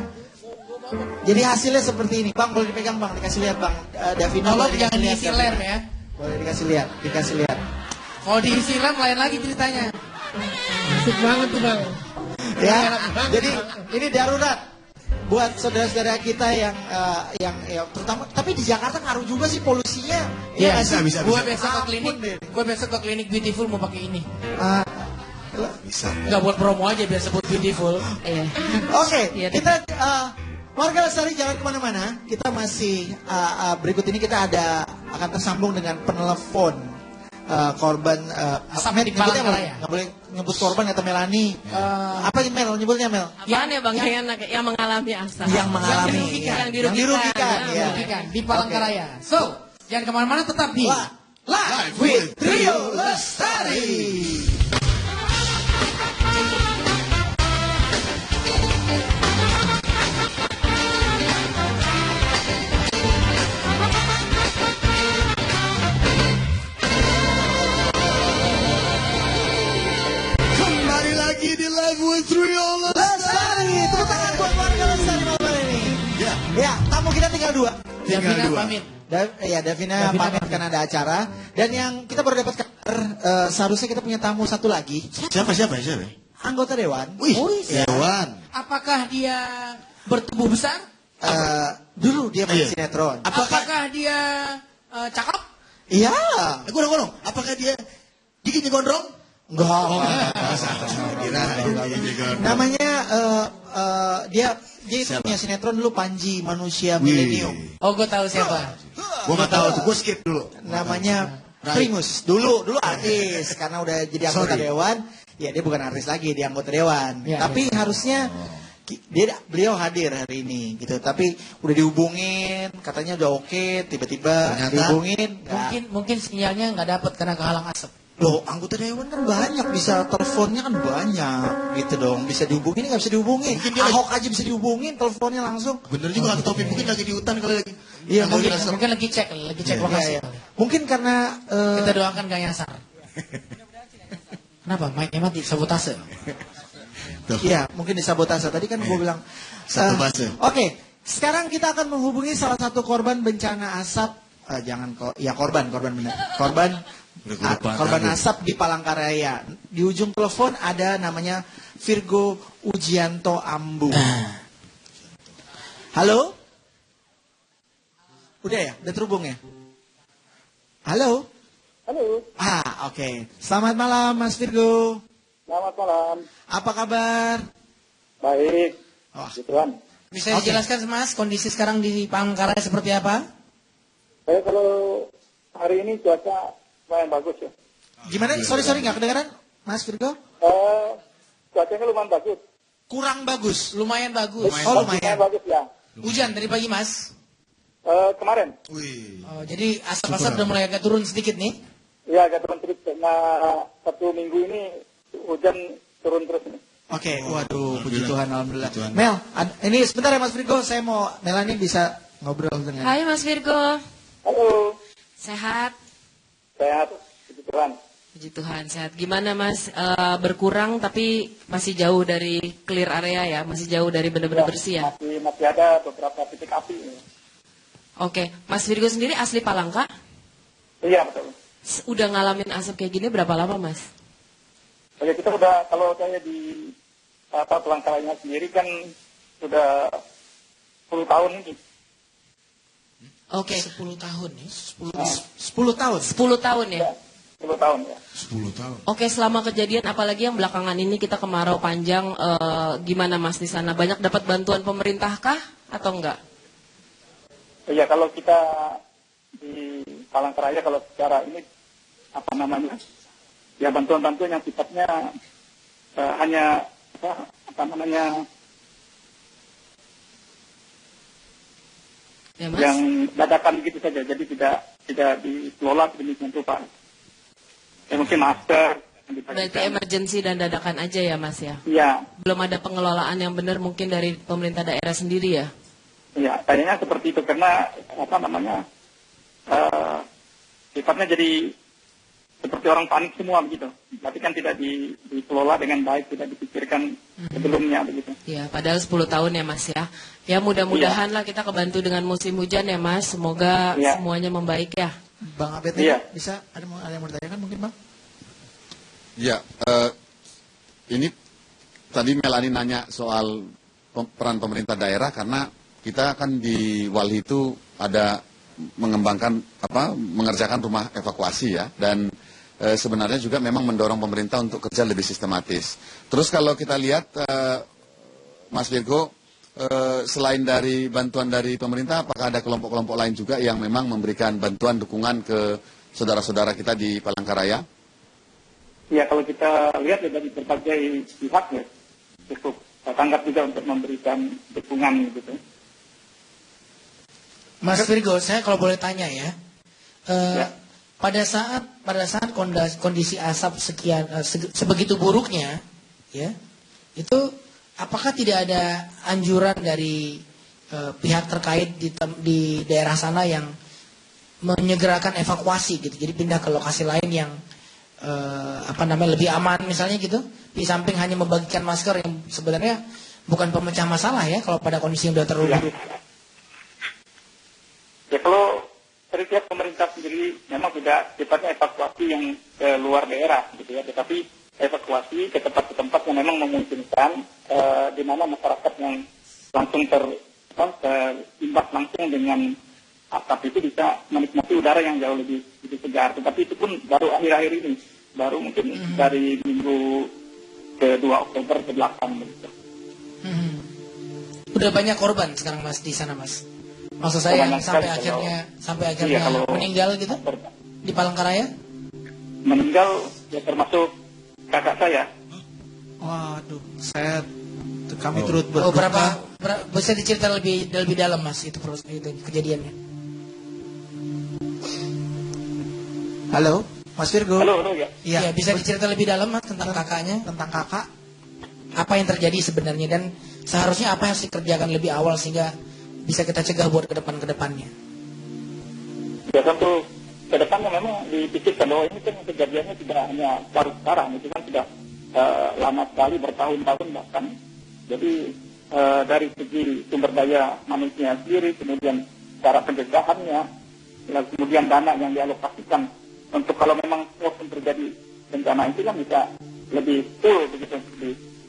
Jadi hasilnya seperti ini. Bang, boleh dipegang, Bang. Dikasih lihat, Bang. Davina. Tolong boleh jangan dikasih lihat, diisi Davina. lem ya. Boleh dikasih lihat. Kalau diisi lem lain lagi ceritanya. Asik banget tuh Bang. Ya. Jadi ini darurat buat saudara-saudara kita yang terutama, tapi di Jakarta ngaruh juga sih polusinya. Iya, nggak sih? bisa. Gue besok ke klinik, Ampun deh. gue besok ke klinik Beautiful mau pakai ini. Ah, Bisa. Enggak buat promo aja biar sebut Beautiful. Iya. Oke, Iya deh. kita warga Lestari jangan kemana-mana. Kita masih berikut ini kita akan tersambung dengan penelepon korban Asap di nyebutnya apa? Palangkaraya. Nggak boleh nyebut korban kata Melani. Apa sih Mel? Nyebutnya Mel? Apaan ya Bang yang mengalami asap? Yang mengalami, dirugikan. Yang dirugikan. ya. Dirugikan di Palangkaraya. So, jangan kemana-mana, tetap di Live with Trio Lestari. Kembali lagi di Live with Trio Lestari, tepuk tangan buat warga Lestari malam ini. Ya, tamu kita tinggal 2. Davina pamit. Davina pamit karena ada acara. Dan yang kita baru dapat kabar, seharusnya kita punya tamu satu lagi, Siapa? anggota dewan. Wih, Ya. Dewan. Apakah dia bertubuh besar? Dulu dia main Iya. sinetron. Apakah dia cakep? Iya. Gondong. Apakah dia giginya gondrong? Enggak. Namanya dia itu Siapa? punya sinetron dulu, Panji Manusia Wih. Milenium. Oh, gue tahu siapa. Gua nggak tahu tuh, gua skip dulu. Namanya Right. Primus. Dulu artis karena udah jadi anggota Sorry. dewan. Ya dia bukan artis lagi, dia anggota dewan. Ya, Tapi harusnya beliau hadir hari ini gitu. Tapi udah dihubungin, katanya udah oke, tiba-tiba Ternyata dihubungin. nggak. Mungkin sinyalnya nggak dapat karena kehalang asap. Loh, anggota dewan kan banyak, bisa teleponnya kan banyak gitu dong. Bisa dihubungin, nggak bisa dihubungin. Mungkin dia Ahok aja bisa dihubungin, teleponnya langsung. Bener juga kata Topik, mungkin lagi di hutan kali lagi. Iya, Mungkin lagi cek Iya, lokasi. iya. Mungkin karena Kita doakan gak nyasar. Kenapa? Mic-nya mati, sabotase. iya, mungkin disabotase. Tadi kan gue bilang Sabotase. Oke, sekarang kita akan menghubungi salah satu korban bencana asap. Korban benar. Korban asap di Palangkaraya. Di ujung telepon ada namanya Virgo Ujianto Ambu. Halo? Udah ya? Udah terhubung ya? Halo? Halo, Oke. Selamat malam Mas Virgo. selamat malam. Apa kabar? Baik, Wah. puji Tuhan. Bisa dijelaskan Mas kondisi sekarang di Palangkaraya seperti apa? Saya kalau hari ini cuaca lumayan bagus ya. Gimana? Sorry nggak kedengeran, Mas Virgo? Cuacanya lumayan bagus. Kurang bagus. Lumayan bagus. Oh, lumayan. bagus ya. Hujan dari pagi Mas. Kemarin, Wih. Oh, jadi asap-asap udah mulai agak turun sedikit nih. ya agak turun sedikit karena 1 minggu ini hujan turun terus nih. Oke, waduh, puji Tuhan, alhamdulillah. Tuhan. Mel, ini sebentar ya Mas Virgo, saya mau Melanie bisa ngobrol dengan. Hai Mas Virgo, Halo, sehat? sehat, puji Tuhan. Puji Tuhan, sehat. Gimana Mas, berkurang tapi masih jauh dari clear area ya? Masih jauh dari benar-benar bersih ya? Masih ada beberapa titik api. Oke, Mas Virgo sendiri asli Palangka? Iya, betul. Udah ngalamin asap kayak gini berapa lama Mas? Oke, kita udah, kalau saya di Pelangkaranya sendiri kan sudah 10 tahun ini. Oke. 10 tahun ya. 10 tahun. 10 tahun ya? 10 tahun ya. 10 tahun. Oke, selama kejadian apalagi yang belakangan ini kita kemarau panjang, gimana Mas di sana? Banyak dapat bantuan pemerintah kah atau enggak? Iya, kalau kita di Palangkaraya kalau secara ini apa namanya? Ya bantuan-bantuan yang sifatnya hanya apa namanya? Ya, Mas? Yang dadakan gitu saja. Jadi tidak dikelola sedemikian rupa. Ya mungkin masker. Berarti emergency dan dadakan aja ya Mas ya? Iya. Belum ada pengelolaan yang benar mungkin dari pemerintah daerah sendiri ya? Iya, kayaknya seperti itu karena apa namanya sifatnya jadi seperti orang panik semua begitu. Tapi kan tidak dikelola dengan baik, tidak dipikirkan sebelumnya begitu. Ya, padahal 10 tahun ya Mas ya. Ya mudah-mudahan lah kita kebantu dengan musim hujan ya Mas. Semoga semuanya membaik ya. Bang Abed bisa ada yang mau ditanyakan mungkin Bang? Ya, ini tadi Melani nanya soal peran pemerintah daerah karena kita kan di Walhi itu ada mengerjakan rumah evakuasi ya, dan sebenarnya juga memang mendorong pemerintah untuk kerja lebih sistematis. Terus kalau kita lihat Mas Virgo, selain dari bantuan dari pemerintah, apakah ada kelompok-kelompok lain juga yang memang memberikan bantuan dukungan ke saudara-saudara kita di Palangkaraya? Ya, kalau kita lihat ya dari berbagai pihak ya cukup tanggap juga untuk memberikan dukungan gitu. Mas Virgo, saya kalau boleh tanya ya, pada saat kondisi asap sebegitu buruknya, ya, itu apakah tidak ada anjuran dari pihak terkait di daerah sana yang menyegerakan evakuasi gitu, jadi pindah ke lokasi lain yang lebih aman misalnya gitu, di samping hanya membagikan masker yang sebenarnya bukan pemecah masalah ya kalau pada kondisi yang sudah terlalu buruk. Ya, kalau dari pihak pemerintah sendiri memang tidak sifatnya evakuasi yang ke luar daerah gitu ya, tetapi evakuasi ke tempat-tempat yang memang memungkinkan di mana masyarakat yang langsung terimbas langsung dengan asap itu bisa menikmati udara yang jauh lebih segar. Tetapi itu pun baru akhir-akhir ini, baru mungkin dari minggu ke-2 Oktober ke 8 gitu. Udah banyak korban sekarang Mas di sana Mas? Maksud saya yang sampai akhirnya meninggal gitu di Palangkaraya? Meninggal ya termasuk kakak saya. Waduh, kami turut berduka. Berapa bisa dicerita lebih dalam Mas itu kejadiannya? Halo, Mas Virgo. Halo ya. Iya, bisa dicerita lebih dalam Mas tentang kakaknya, tentang kakak. Apa yang terjadi sebenarnya dan seharusnya apa yang harus dikerjakan lebih awal sehingga bisa kita cegah buat kedepannya. Ya tentu ke depannya memang dipikirkan bahwa ini kan kejadiannya tidak hanya baru sekarang, itu kan sudah lama sekali, bertahun-tahun bahkan. Jadi dari segi sumber daya manusia sendiri, kemudian cara pencegahannya, kemudian dana yang dialokasikan untuk kalau memang walaupun terjadi bencana itu kan bisa lebih full begitu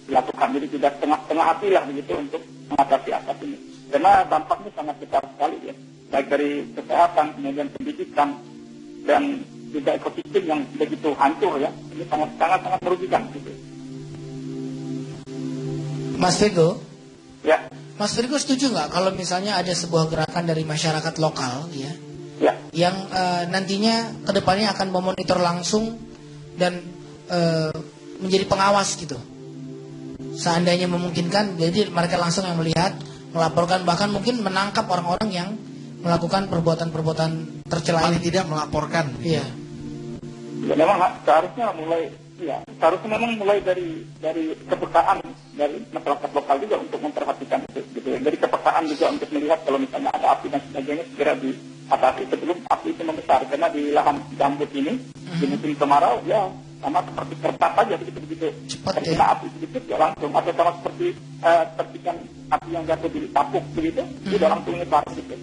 dilakukan. Jadi tidak setengah-setengah hati lah begitu untuk mengatasi asap ini. Karena dampaknya sangat besar sekali ya, baik dari kesehatan, kemudian pendidikan, dan juga ekosistem yang begitu hancur ya, ini sangat merugikan gitu. Mas Virgo, ya. Mas Virgo setuju nggak kalau misalnya ada sebuah gerakan dari masyarakat lokal ya, yang nantinya kedepannya akan memonitor langsung dan menjadi pengawas gitu, seandainya memungkinkan, jadi mereka langsung yang melihat, melaporkan, bahkan mungkin menangkap orang-orang yang melakukan perbuatan-perbuatan tercela paling ini. tidak melaporkan. Iya. Ya memang seharusnya mulai Iya, seharusnya memang mulai dari kepekaan dari masyarakat lokal juga untuk memperhatikan itu, gitu. Dari kepekaan juga untuk melihat kalau misalnya ada api dan sebagainya segera diatasi sebelum api itu membesar. Karena di lahan gambut ini di musim kemarau ya sama seperti kertas aja begitu. Cepat terkena api sedikit ya langsung, atau sama seperti terpikan api yang jatuh di tapuk begitu, sudah langsung nyebar gitu.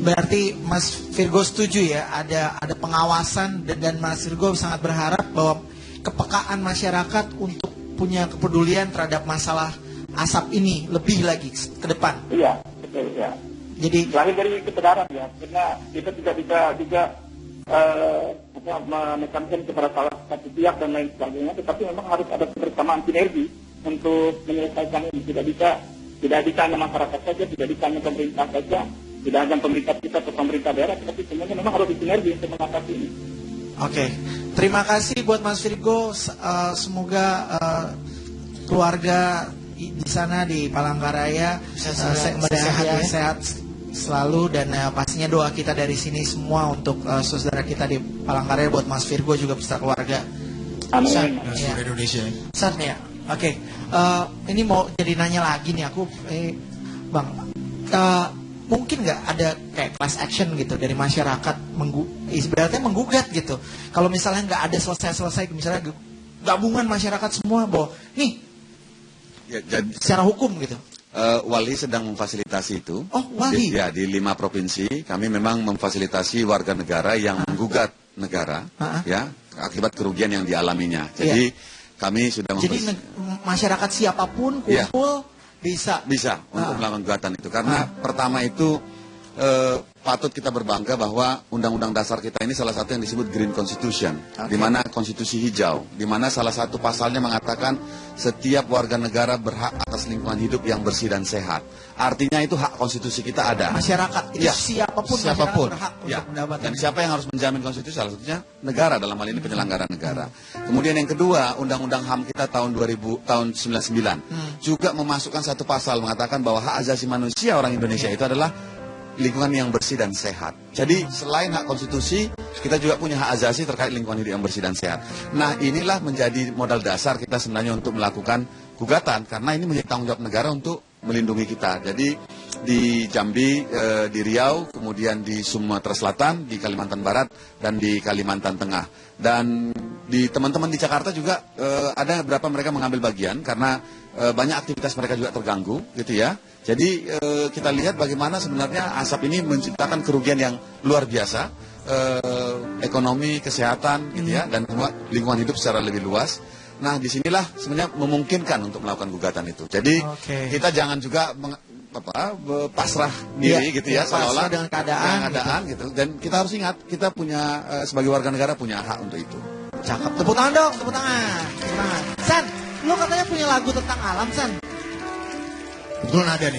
Berarti Mas Virgo setuju ya, ada pengawasan dan Mas Virgo sangat berharap bahwa kepekaan masyarakat untuk punya kepedulian terhadap masalah asap ini lebih lagi ke depan. Iya, betul ya. Jadi lahir dari kesadaran ya, karena kita tidak bisa juga menekankan kepada salah satu pihak dan lain sebagainya, tetapi memang harus ada kebersamaan sinergi untuk menyelesaikan ini. Tidak bisa hanya masyarakat saja, tidak bisa hanya pemerintah saja, tidak hanya pemerintah kita atau pemerintah daerah, tetapi semuanya memang harus disinergi untuk mengatasi ini. Oke, terima kasih buat Mas Virgo. Semoga keluarga di sana di Palangkaraya sehat selalu, dan pastinya doa kita dari sini semua untuk saudara kita di Palangkaraya, buat Mas Virgo juga beserta keluarga. Amin. Ya. Indonesia. San ya. Oke. Ini mau jadi nanya lagi nih aku, Bang. Mungkin nggak ada kayak class action gitu dari masyarakat ibaratnya menggugat gitu. Kalau misalnya nggak ada selesai, misalnya gabungan masyarakat semua bahwa nih Ya, jadi, secara hukum gitu. Wali sedang memfasilitasi itu. Oh, Wali. Di 5 provinsi kami memang memfasilitasi warga negara yang menggugat negara ya akibat kerugian yang dialaminya. Jadi kami sudah masyarakat siapapun kumpul bisa untuk melakukan gugatan itu, karena pertama itu patut kita berbangga bahwa Undang-Undang Dasar kita ini salah satu yang disebut Green Constitution, di mana konstitusi hijau, di mana salah satu pasalnya mengatakan setiap warga negara berhak atas lingkungan hidup yang bersih dan sehat. Artinya itu hak konstitusi kita ada. Masyarakat itu siapapun berhak untuk mendapatkan. Dan siapa yang harus menjamin konstitusi? Salah satunya negara, dalam hal ini penyelenggara negara. Kemudian yang kedua, Undang-Undang HAM kita tahun 99 juga memasukkan satu pasal mengatakan bahwa hak asasi manusia orang Indonesia itu adalah lingkungan yang bersih dan sehat. Jadi selain hak konstitusi, kita juga punya hak asasi terkait lingkungan hidup yang bersih dan sehat. Nah, inilah menjadi modal dasar kita sebenarnya untuk melakukan gugatan, karena ini menjadi tanggung jawab negara untuk melindungi kita. Jadi di Jambi, di Riau, kemudian di Sumatera Selatan, di Kalimantan Barat, dan di Kalimantan Tengah. Dan di teman-teman di Jakarta juga ada beberapa mereka mengambil bagian karena banyak aktivitas mereka juga terganggu, gitu ya. Jadi kita lihat bagaimana sebenarnya asap ini menciptakan kerugian yang luar biasa, ekonomi, kesehatan, gitu ya, dan lingkungan hidup secara lebih luas. Nah, disinilah sebenarnya memungkinkan untuk melakukan gugatan itu. Jadi kita jangan juga pasrah diri, gitu ya, seolah-olah dengan keadaan gitu. Dan kita harus ingat, kita punya sebagai warga negara punya hak untuk itu. Cakep. Tepuk tangan dong, tepuk tangan. San, lu katanya punya lagu tentang alam, San. Kebetulan ada.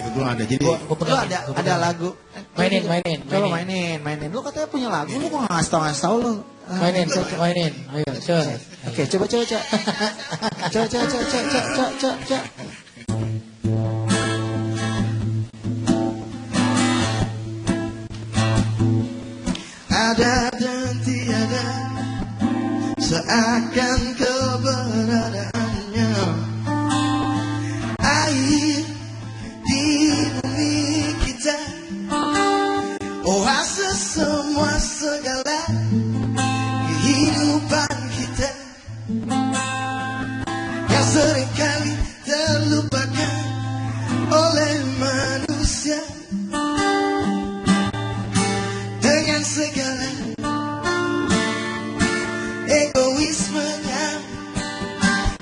Jadi lu ada lagu. Mainin. Coba mainin. Lu katanya punya lagu, lu kok nggak ngasih tahu lu. Mainin. Ayo, coba. Oke, coba. Coba. ada dan tiada, seakan keberadaannya air di bumi kita, oase semua segala kehidupan kita yang seringkali terlupakan oleh manusia dengan segala egoismenya.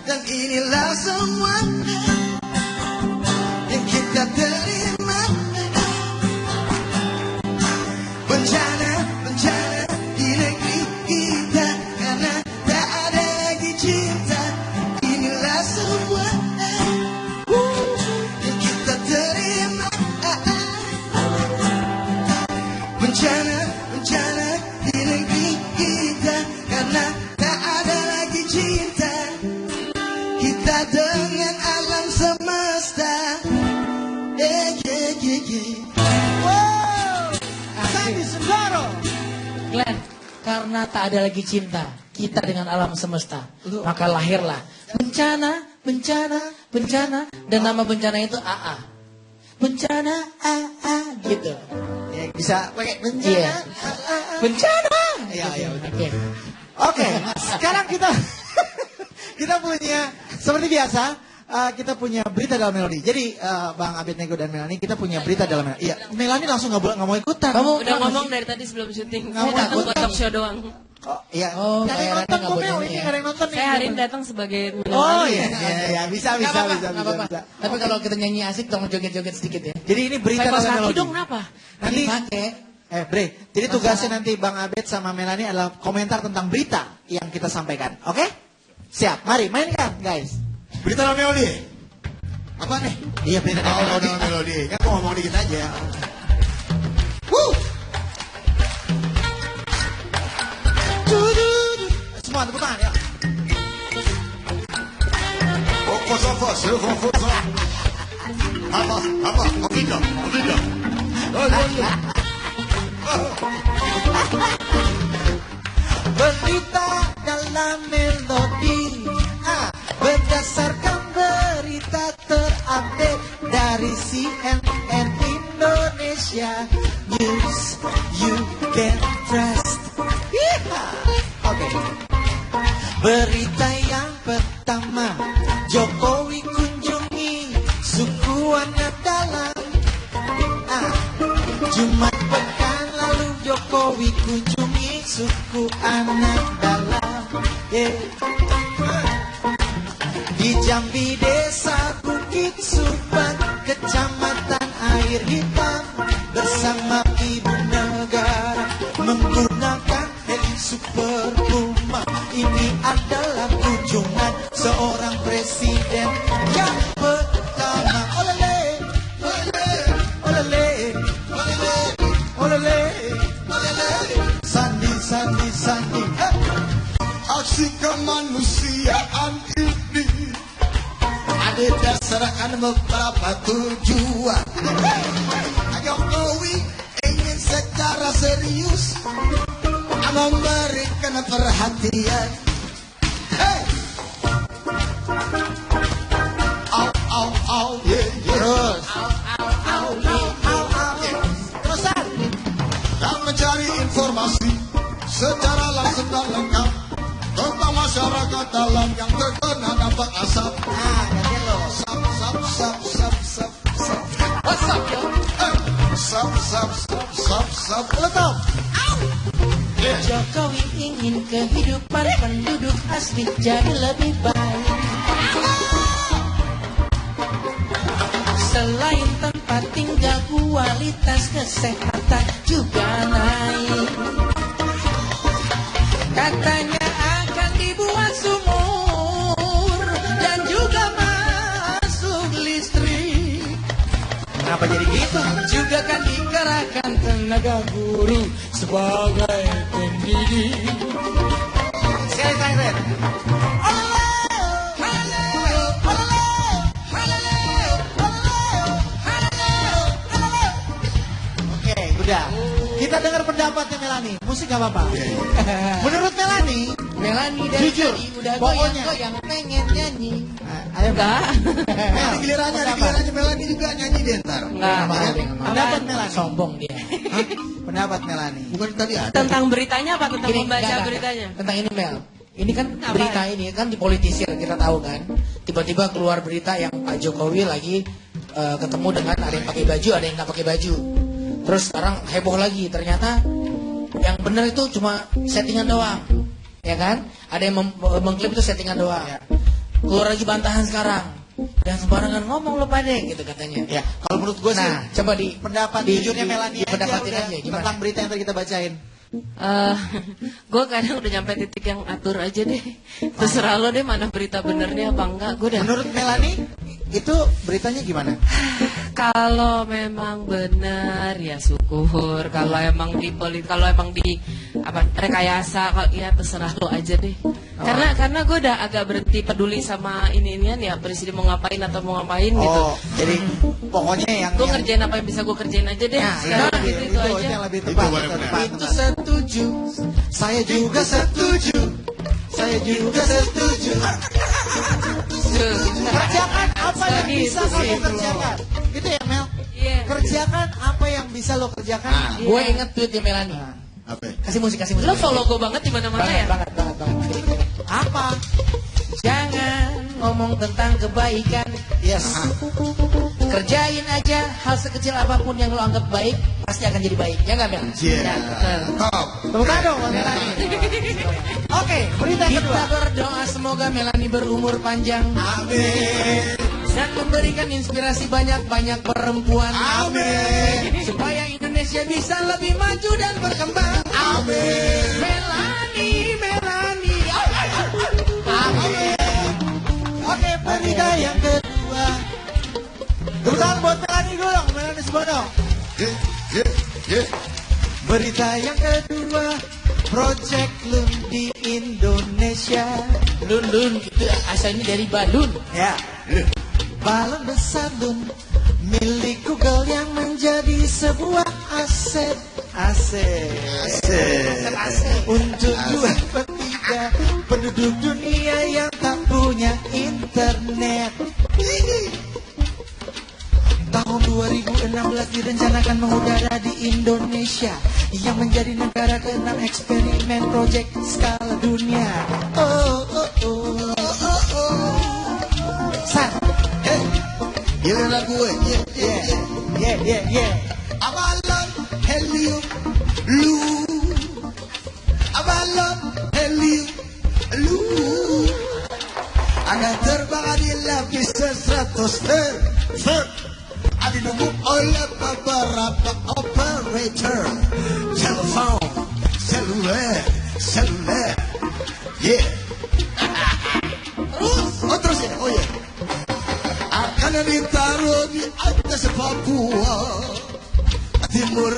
Dan inilah semua yang kita terima. Bencana di negeri kita karena tak ada lagi cinta. Inilah semua yang kita terima. Bencana di negeri kita karena tak ada lagi cinta kita dengan alam semesta. Wow, Sandi Sundoro. Glenn, karena tak ada lagi cinta. kita dengan alam semesta. Maka lahirlah bencana, dan nama bencana itu AA. Bencana AA gitu. Ya, bisa pakai bencana. Iya. Bencana. Iya. Oke. Oke, sekarang kita punya seperti biasa kita punya berita dalam melodi. Jadi Bang Abednego dan Melani kita punya berita dalam melodi. Iya, Melani langsung nggak mau ikutan. Udah ngomong dari tadi sebelum syuting. Saya takut buat talk show doang. Oh iya. Oh, Nggak ada yang nonton kok Mel, ini nggak ada yang nonton nih. Saya hari ini datang sebagai Oh iya, bisa. Nggak apa-apa. Tapi kalau kita nyanyi asik, tolong joget-joget sedikit ya. Jadi ini berita Pakai dalam kaki melodi. dong, kenapa? Nanti pakai. Bre, jadi tugasnya nanti Bang Abed sama Melani adalah komentar tentang berita yang kita sampaikan. Oke? Siap, mari mainkan guys. Berita dalam melodi. Apa nih? Iya, berita dalam melodi. Dalam melodi. Kan gua ngomong dikit aja. Semua tepuk tangan ya. Apa? Tidak. Berita dalam melodi berdasarkan berita terupdate dari CNN Indonesia News you can trust. Oke. Berita yang pertama, Jokowi kunjungi suku anak dalam. Jumat pekan lalu Jokowi kunjungi suku anak dalam. Di Jambi desa Bukit Suban, kecamatan Air Hitam, bersama Ibu Negara menggunakan heli Super Puma. Ini adalah kunjungan seorang presiden yang pertama. Olele, olele, olele, olele, Sandi. Aksi kemanusiaan ini ada dasarkan beberapa tujuan. Jokowi ingin secara serius memberikan perhatian. Terusan. Dan mencari informasi secara langsung dan lengkap tentang masyarakat dalam yang terkena dampak asap. Gantian lo. Sap. What's up, yo? Sap. Letop. Jokowi ingin kehidupan penduduk asli jadi lebih baik. Selain tempat tinggal, kualitas kesehatan juga naik. Katanya akan dibuat sumur dan juga masuk listrik. Kenapa jadi gitu? Juga kan dikerahkan tenaga guru sebagai pendidik. Sekali lagi, Ren. Oke, udah. Kita dengar pendapatnya Melani. Musik gak apa-apa. Menurut Melani dari Jujur, tadi udah pokoknya goyang pengen nyanyi. Ayo Enggak. Di gilirannya Melani juga nyanyi deh ntar. Enggak. Pendapat Melani. Sombong dia. Pendapat Melani. Bukan tadi ada. Tentang beritanya apa? Tentang membaca enggak. beritanya? Tentang ini Mel. Ini kan berita ini kan dipolitisir, kita tahu kan. Tiba-tiba keluar berita yang Pak Jokowi lagi ketemu dengan ada yang pakai baju, ada yang nggak pakai baju. Terus sekarang heboh lagi, ternyata yang benar itu cuma settingan doang, ya kan? Ada yang mengklaim itu settingan doang. Keluar lagi bantahan sekarang. Dan sembarangan ngomong lo pade gitu katanya. Ya, kalau menurut gue sih, Coba di pendapat jujurnya Melani aja pendapatin udah aja gimana? tentang berita yang tadi kita bacain. Gue kadang udah nyampe titik yang atur aja deh. Terserah lo deh mana berita benernya apa enggak. Gue udah. Menurut Melani itu beritanya gimana? Kalau memang benar ya syukur. Kalau emang di rekayasa, kalau ya terserah lo aja deh. Karena gue udah agak berhenti peduli sama ini-inian ya presiden mau ngapain atau mau ngapain gitu. Oh, jadi pokoknya yang Gue ngerjain apa yang bisa gue kerjain aja deh. Sekarang gitu itu aja. yang lebih tepat. Itu Itu setuju. Saya juga setuju. saya juga setuju. Kerjakan apa yang bisa kamu kerjakan. Gitu ya Mel? Iya. Kerjakan apa yang bisa lo kerjakan. Gue inget tweetnya Melani. Apa? Kasih musik. Lo follow gue banget di mana-mana ya? Banget. Apa? Jangan ngomong tentang kebaikan. Yes. Kerjain aja hal sekecil apapun yang lo anggap baik, pasti akan jadi baik. Ya nggak, Mel? Yeah. Top. Tepuk tangan dong, Melani. Oke, berita Kita kedua. berdoa semoga Melani berumur panjang. Amin. Dan memberikan inspirasi banyak-banyak perempuan. Amin. Supaya Indonesia bisa lebih maju dan berkembang. Amin. Melani. Amin. Oke, berita yang kedua. Tepuk tangan buat Melani dulu dong, Melani Sebono. Yeah. Berita yang kedua, Project Lun di Indonesia. Lun itu asalnya dari balun. Ya. Balon besar Lun milik Google yang menjadi sebuah aset. Untuk 2/3 penduduk dunia yang tak punya internet. Tahun 2016 direncanakan mengudara di Indonesia yang menjadi negara ke-6 eksperimen proyek skala dunia. San, Giliran gue. yeah. Abalon helium lu. Abalon helium lu. Akan terbang di lapisan 100 dinunggu oleh beberapa operator telepon seluler. Yeah. Terus ya. Oh ya. Akan ditaruh di atas Papua Timur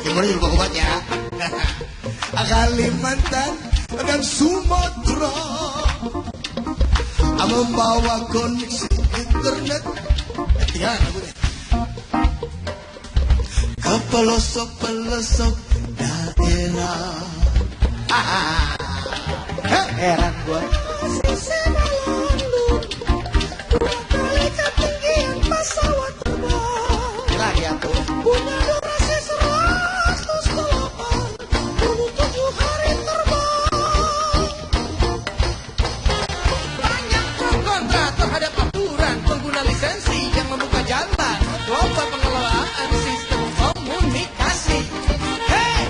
juga kuat ya. Kalimantan dan Sumatera membawa koneksi internet ya lagunya ke pelosok daerah. heran gua. Lagi aku. punya durasi 187 hari terbang. Banyak pro kontra terhadap aturan pengguna lisensi yang membuka jalan lomba pengelolaan sistem komunikasi. Hey!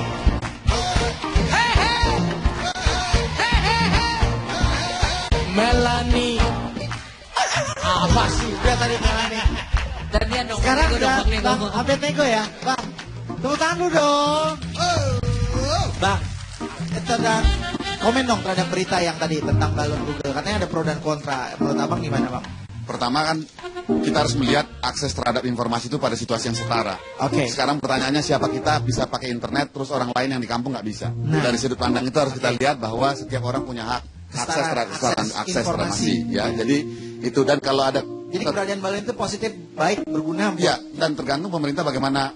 Melani. Apa sih? Udah tadi Melani. Dan dia dong. Sekarang nego udah dong, nego. Bang Abed nego ya, Bang. Tepuk tangan dulu dong. Bang, kita dan komen dong terhadap berita yang tadi tentang balon Google. Katanya ada pro dan kontra. Menurut Abang gimana, Bang? Pertama kan kita harus melihat akses terhadap informasi itu pada situasi yang setara. Oke. Sekarang pertanyaannya siapa kita bisa pakai internet, terus orang lain yang di kampung nggak bisa. Dari sudut pandang itu harus kita lihat bahwa setiap orang punya hak akses terhadap akses informasi. Ya, jadi itu dan kalau ada Jadi keberadaan balon itu positif, baik, berguna. ya dan tergantung pemerintah bagaimana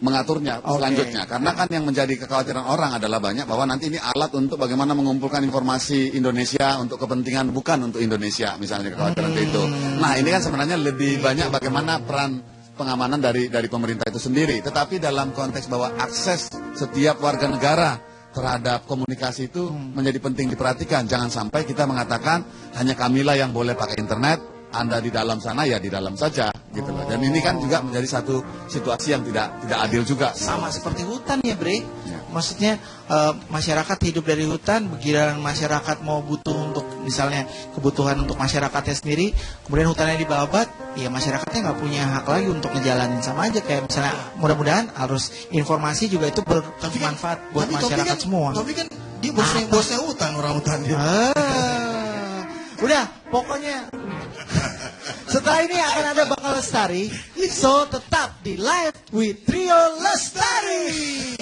mengaturnya selanjutnya. Karena kan yang menjadi kekhawatiran orang adalah banyak bahwa nanti ini alat untuk bagaimana mengumpulkan informasi Indonesia untuk kepentingan bukan untuk Indonesia misalnya kekhawatiran itu. Nah ini kan sebenarnya lebih banyak bagaimana peran pengamanan dari pemerintah itu sendiri. Tetapi dalam konteks bahwa akses setiap warga negara terhadap komunikasi itu menjadi penting diperhatikan. Jangan sampai kita mengatakan hanya kamilah yang boleh pakai internet. Anda di dalam sana ya di dalam saja gitu loh. Dan ini kan juga menjadi satu situasi yang tidak adil juga. Sama seperti hutan ya, Bre. Maksudnya masyarakat hidup dari hutan, begiran masyarakat mau butuh untuk misalnya kebutuhan untuk masyarakatnya sendiri, kemudian hutannya dibabat, ya masyarakatnya nggak punya hak lagi untuk ngejalanin. Sama aja kayak misalnya mudah-mudahan harus informasi juga itu bermanfaat buat masyarakat semua. Tapi kan dia bosnya hutan, orang hutan dia. Udah, pokoknya setelah ini akan ada Bakal Lestari, so tetap di Live with Trio Lestari.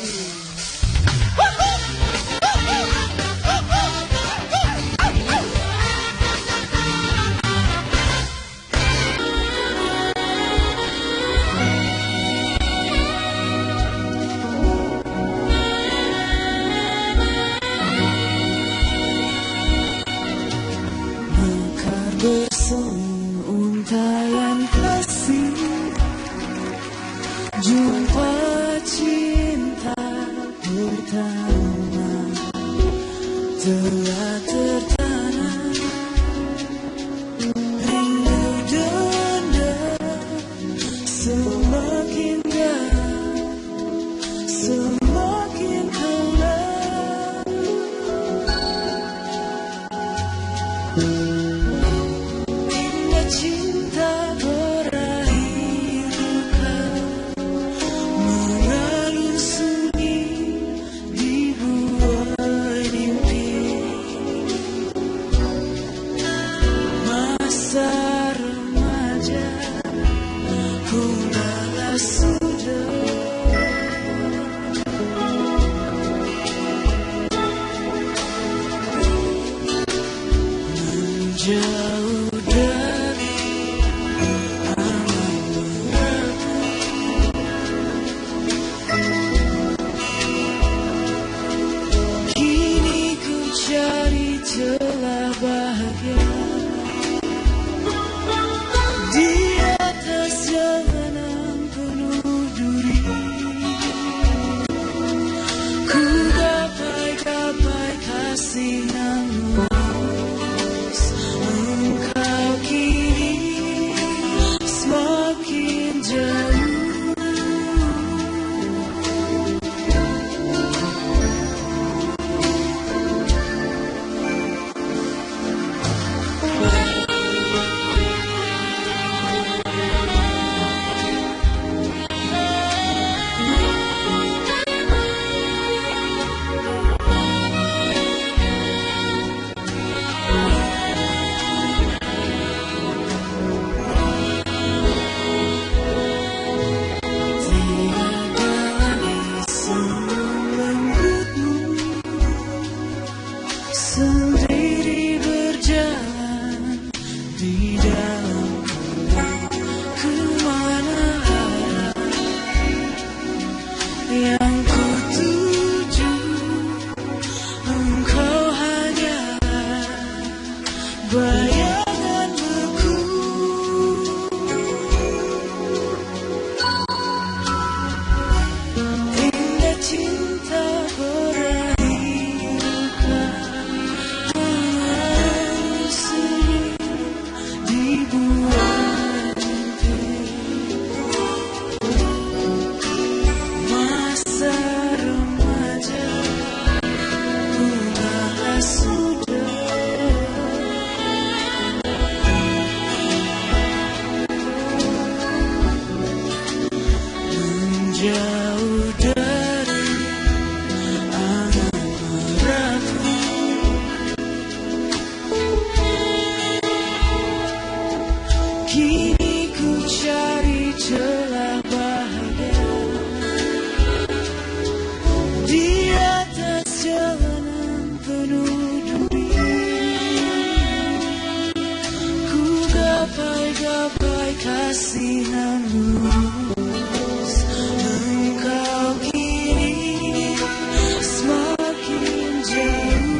yang ku tuju. Engkau hanyalah bayanganku. Indah cinta berakhir luka, mengusir dibuat masa remaja punah sudah. Menjauh dari angan merapu, kini ku cari celah bahagia di atas jalanan penuh duri. Ku gapai-gapai kasih halus, engkau kini semakin jauh.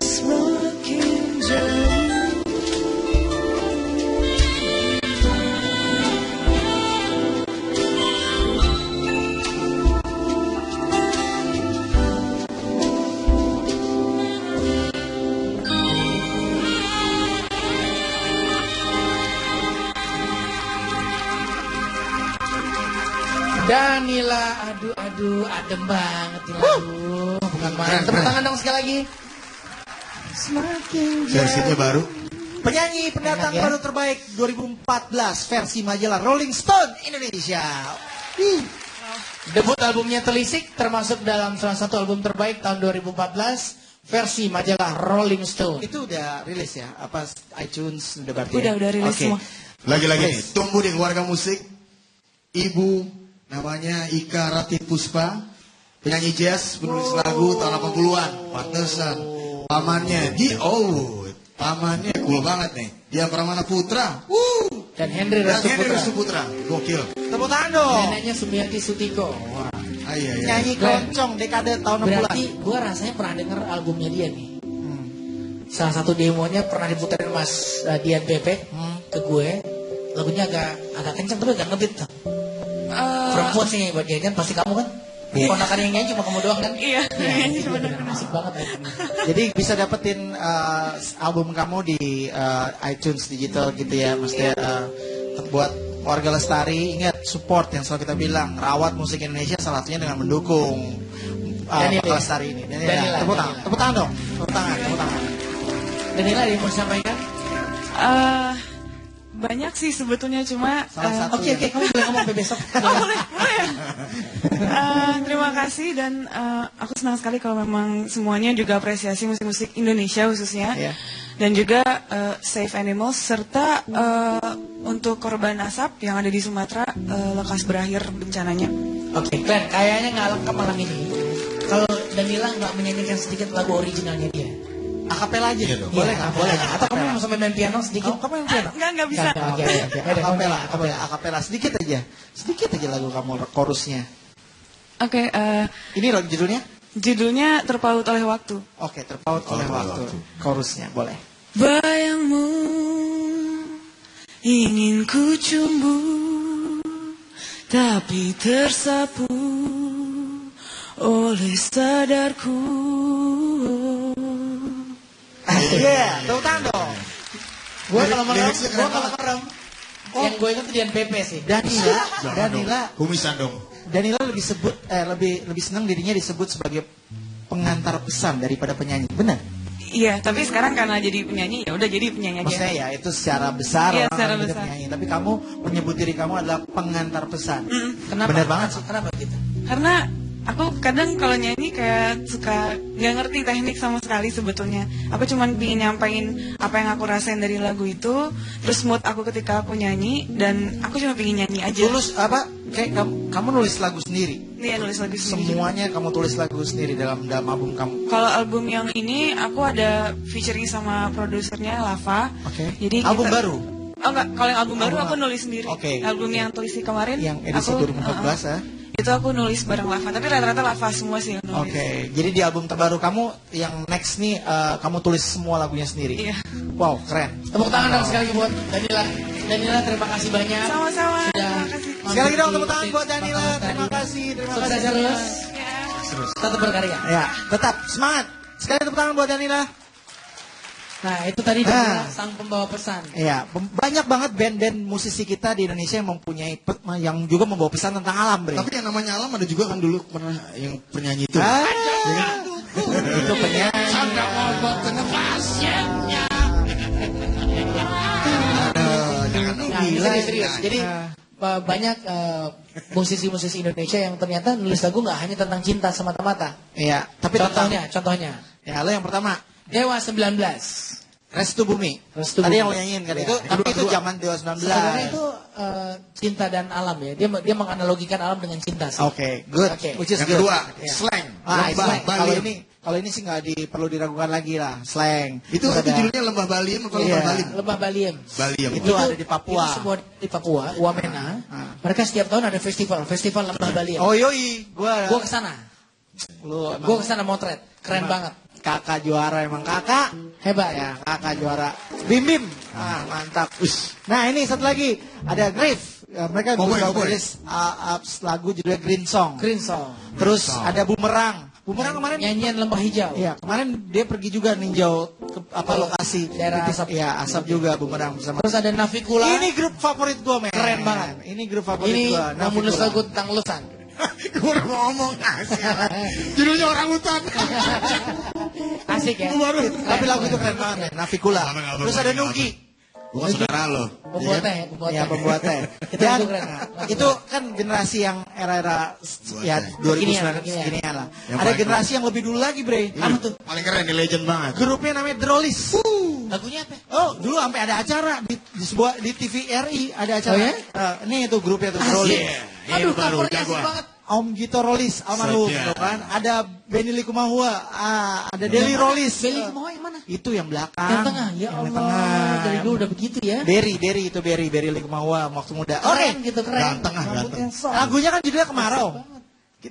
Semakin jauh. Danila, aduh, adem banget ini lagu. Bukan main. Tepuk tangan dong sekali lagi. Semakin Versinya baru. Penyanyi Enak pendatang ya? baru terbaik 2014 versi majalah Rolling Stone Indonesia. Debut albumnya Telisik termasuk dalam salah satu album terbaik tahun 2014 versi majalah Rolling Stone. Itu udah rilis ya? Apa iTunes udah berarti? Udah rilis Oke. semua. Lagi-lagi nih, tumbuh di keluarga musik. Ibu namanya Ika Rati Puspa, penyanyi jazz, penulis lagu tahun 80-an. Pantesan. Pamannya pamannya cool banget nih. Dia Pramana Putra. Dan Henry Suputra. Gokil. Tepuk tangan dong. Neneknya Sumiati Sutiko. Wah. Iya. Nyanyi keroncong dekade tahun 60-an. Berarti gue rasanya pernah denger albumnya dia nih. Salah satu demonya pernah diputerin Mas Dian Pepe ke gue. Lagunya agak kenceng tapi agak ngebit tuh. Perempuan sih nyanyi buat dia kan pasti kamu kan? Ponakan yang nyanyi cuma kamu doang kan? Iya, nyanyi cuma asik banget. Jadi bisa dapetin album kamu di iTunes digital gitu ya, maksudnya buat warga lestari. Ingat support yang selalu kita bilang, rawat musik Indonesia salah satunya dengan mendukung warga lestari ini. Danila, tepuk tangan dong, tepuk tangan. Danila ada yang mau disampaikan? Banyak sih sebetulnya, cuma Oke, kamu boleh ngomong sampai besok. boleh ya. Terima kasih, dan aku senang sekali kalau memang semuanya juga apresiasi musik-musik Indonesia khususnya. Iya. Dan juga Save Animals, serta untuk korban asap yang ada di Sumatera, lekas berakhir bencananya. Oke, Glenn, kayaknya nggak lengkap malam ini kalau Danila nggak menyanyikan sedikit lagu originalnya dia. Akapela aja, Boleh nggak? Boleh nggak? Atau kamu mau sampai main piano sedikit? Kamu yang piano? Nggak bisa. Oke. Akapela sedikit aja lagu kamu chorusnya. Oke, Ini lagu judulnya? judulnya Terpaut oleh Waktu. Oke, terpaut oleh waktu. Chorusnya boleh. Bayangmu ingin ku cumbu, tapi tersapu oleh sadarku. Iya, tepuk tangan dong. Gue kalau Liriknya keren merem, yang gue ingat tuh Dian Pepe sih. Danila Kumisan dong. lebih senang dirinya disebut sebagai pengantar pesan daripada penyanyi. Benar? Iya, tapi sekarang karena jadi penyanyi, ya udah jadi penyanyi aja. Maksudnya ya itu secara besar Iya, orang secara menjadi besar. penyanyi. Tapi kamu menyebut diri kamu adalah pengantar pesan. Kenapa? Benar banget sih. Kenapa gitu? Karena Aku kadang kalau nyanyi kayak suka nggak ngerti teknik sama sekali sebetulnya. Aku cuman pingin nyampain apa yang aku rasain dari lagu itu, terus mood aku ketika aku nyanyi, dan aku cuma pingin nyanyi aja. Tulus apa? Kayak kamu nulis lagu sendiri? Iya, nulis lagu sendiri. Semuanya kamu tulis lagu sendiri dalam album kamu? Kalau album yang ini aku ada featuring sama produsernya Lava. Oke. Jadi album kita- baru? Oh enggak, kalau yang album baru aku nulis sendiri. Oke. Album yang tulisi kemarin Yang edisi aku, 2014 ya? itu aku nulis bareng Lava, tapi rata-rata Lava semua sih yang nulis. Oke, jadi di album terbaru kamu yang next nih kamu tulis semua lagunya sendiri. Iya. Wow, keren. Tepuk tangan dong sekali lagi buat Danila. Danila, terima kasih banyak. Sama-sama. Sudah Terima kasih. Sekali lagi dong tepuk tangan buat Danila. Terima kasih. Sukses terus. Tetap berkarya. Ya, tetap semangat. Sekali tepuk tangan buat Danila. Nah, itu tadi Danila, sang pembawa pesan. Iya, banyak banget band-band musisi kita di Indonesia yang mempunyai yang juga membawa pesan tentang alam, Bre. Tapi yang namanya Alam ada juga kan dulu pernah yang penyanyi itu. Itu penyanyi. Sandra obat nafasnya. Nah, ini serius. Jadi banyak musisi-musisi Indonesia yang ternyata nulis lagu nggak hanya tentang cinta semata-mata. Iya, tapi Contohnya. Ya, lo yang pertama. Dewa 19. Restu Bumi. Restu Tadi Bumi. yang lo nyanyiin kan Ya. itu, tapi itu zaman Dewa 19. Sebenarnya itu cinta dan alam ya. Dia menganalogikan alam dengan cinta sih. Oke, good. Oke. Which is Yang good. kedua, Ya. slang. Ah, Lembah slang. Balim. Kalau ini sih nggak perlu diragukan lagi lah, slang. Itu Terus ada- judulnya Lembah Balim atau Iya. Lembah Balim? Lebah Baliem. Balim. Itu ada di Papua. Itu sebuah di Papua, Wamena. Mereka setiap tahun ada festival Lembah Baliem. Oh yoi, Gua kesana. lu emang Gua kesana motret. Keren Emang. banget. kakak juara emang kakak. Hebat Ya, kakak juara. Bim Bim. Ah, mantap. Nah, ini satu lagi ada Grave. Ya, mereka Cowboy, juga cowboy. rilis lagu judulnya Green Song. Green Song. Terus ada Bumerang. Bumerang kemarin Nyanyian Lembah Hijau. Iya, kemarin dia pergi juga ninjau ke lokasi Daerah Asap. Iya, Asap juga Bumerang bersama. Terus ada Navikula. Ini grup favorit gua, men. Keren banget. Ini grup favorit Ini gua. mau menulis Navikula. lagu tentang lusan. Gue udah mau ngomong. Judulnya Orang Hutan. Asik ya. Tapi lagu itu keren banget, men. Navikula. Apa-apa, Terus ada apa-apa. Nugi. Bukan saudara lo. Pembuat teh, Ya, pembuat teh. Itu Dan lagu keren. itu kan generasi yang era-era ya teh. 2009 Kekinian. seginian lah. Yang Ada paling generasi yang lebih dulu lagi, Bre. Apa tuh? Paling keren nih, legend banget. Grupnya namanya Drolis. Lagunya apa? Oh, dulu sampai ada acara di sebuah di TVRI ada acara. Oh ya? Ini itu grupnya tuh Drolis. Aduh, baru covernya asik jagoan. banget. Om Gito Rolis almarhum Sedap. gitu kan. Ada Benny Likumahua, ada Deli Rolis. Beli kemauan yang mana? Itu yang belakang. Yang tengah. Ya Yang Allah. tengah. Dari dulu udah begitu ya. Berry itu Berry Likumahua waktu muda. Oke. Keren gitu, keren. Ganteng ah, Rambutnya ganteng. sok. Lagunya kan judulnya Kemarau.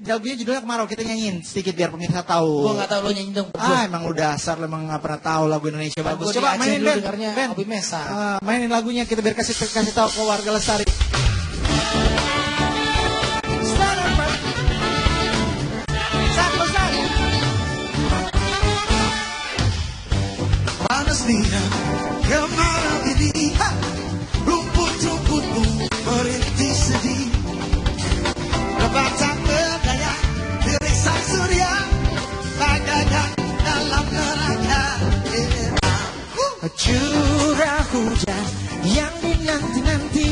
Lagunya judulnya Kemarau, kita nyanyiin sedikit biar pemirsa tahu. Gua nggak tahu lo nyanyi dong. Emang udah dasar lo emang nggak pernah tahu lagu Indonesia bagus. Gua di Coba Aceh mainin dulu Ben. dengarnya Ben. Obi Mesa. Mainin lagunya kita biar kasih tahu ke warga Lestari. Panas dia kemarau ini, rumput-rumput pun merintih sedih. Rebatan berdaya milik sang surya, bagaikan dalam neraka. Curah hujan yang dinanti-nanti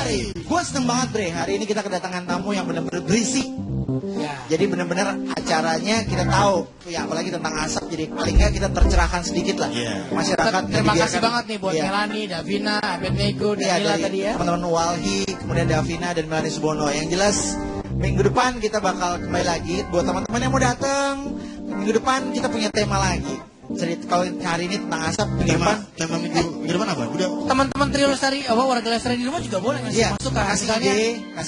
Hari. Gue seneng banget Bre, hari ini kita kedatangan tamu yang benar-benar berisi. Ya. Jadi benar-benar acaranya kita tahu, ya apalagi tentang asap, jadi paling nggak kita tercerahkan sedikit lah. Masyarakat. Terima kasih dibiarkan- banget nih buat Iya. Melani, Davina, Abednego, Iya, Danila dari tadi ya. teman-teman Walhi, kemudian Davina dan Melani Subono. Yang jelas minggu depan kita bakal kembali lagi buat teman-teman yang mau datang. Minggu depan kita punya tema lagi. Cerita kalau hari ini tentang asap, minggu depan Tema minggu depan apa? Udah. Teman-teman Trio Lestari, warga Lestari di rumah juga boleh ngasih Iya, masukan. kasih Misalnya,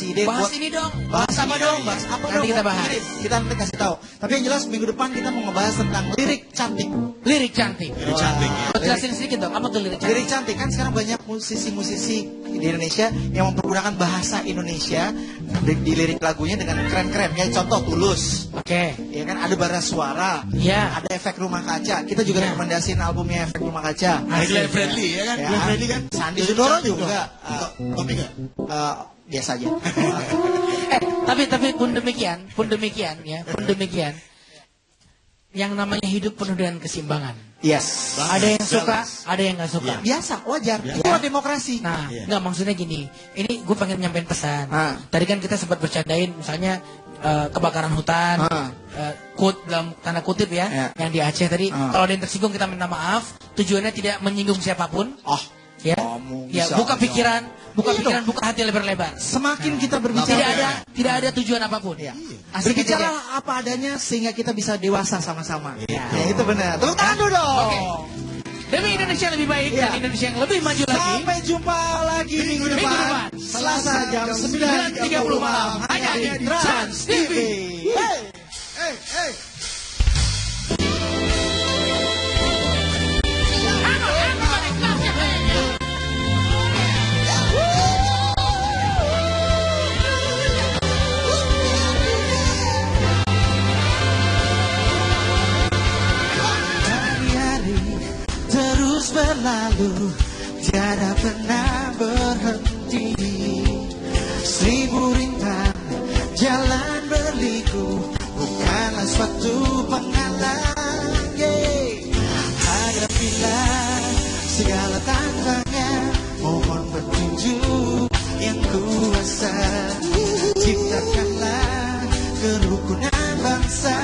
ide bahas buat ini dong, bahas apa dong, bahas apa Nanti dong. kita bahas. Kita nanti kasih tahu. Tapi yang jelas minggu depan kita mau ngebahas tentang lirik cantik. Lirik cantik. Lirik cantik, ya. Buat jelasin sedikit dong, apa tuh lirik cantik? Lirik cantik kan sekarang banyak musisi-musisi di Indonesia yang mempergunakan bahasa Indonesia di lirik lagunya dengan keren-keren. Kayak contoh Tulus. Oke. Ya kan ada bara suara. Iya. Ada efek rumah kaca. Kita juga rekomendasiin albumnya efek rumah kaca. Glenn Fredly ya kan? Glenn Fredly kan? Sandi Sudoro juga. Tapi enggak? Biasa aja. Tapi pun demikian, yang namanya hidup penuh dengan keseimbangan. Yes. Ada yang suka, ada yang nggak suka. Biasa, wajar. Itu demokrasi. Nah, nggak maksudnya gini. Ini gue pengen nyampein pesan. Tadi kan kita sempat bercandain, misalnya kebakaran hutan, dalam tanda kutip ya, yang di Aceh tadi. Kalau ada yang tersinggung kita minta maaf. Tujuannya tidak menyinggung siapapun. Ya, buka pikiran, buka hati lebar-lebar. Semakin kita berbicara, Tidak ada tujuan apapun. Asli berbicara kejadian. apa adanya sehingga kita bisa dewasa sama-sama. Ya, itu benar. Tepuk tangan dulu dong. Oke. Demi Indonesia yang lebih baik dan Indonesia yang lebih maju lagi. Sampai jumpa lagi minggu depan. Selasa jam 9.30 malam hanya di Trans TV. Hey. Hari-hari terus berlalu, tiada pernah berhenti. Seribu rintangan jalan berliku, bukanlah suatu penghalang. Hadapilah segala tantangan, mohon petunjuk yang kuasa. Ciptakanlah kerukunan bangsa.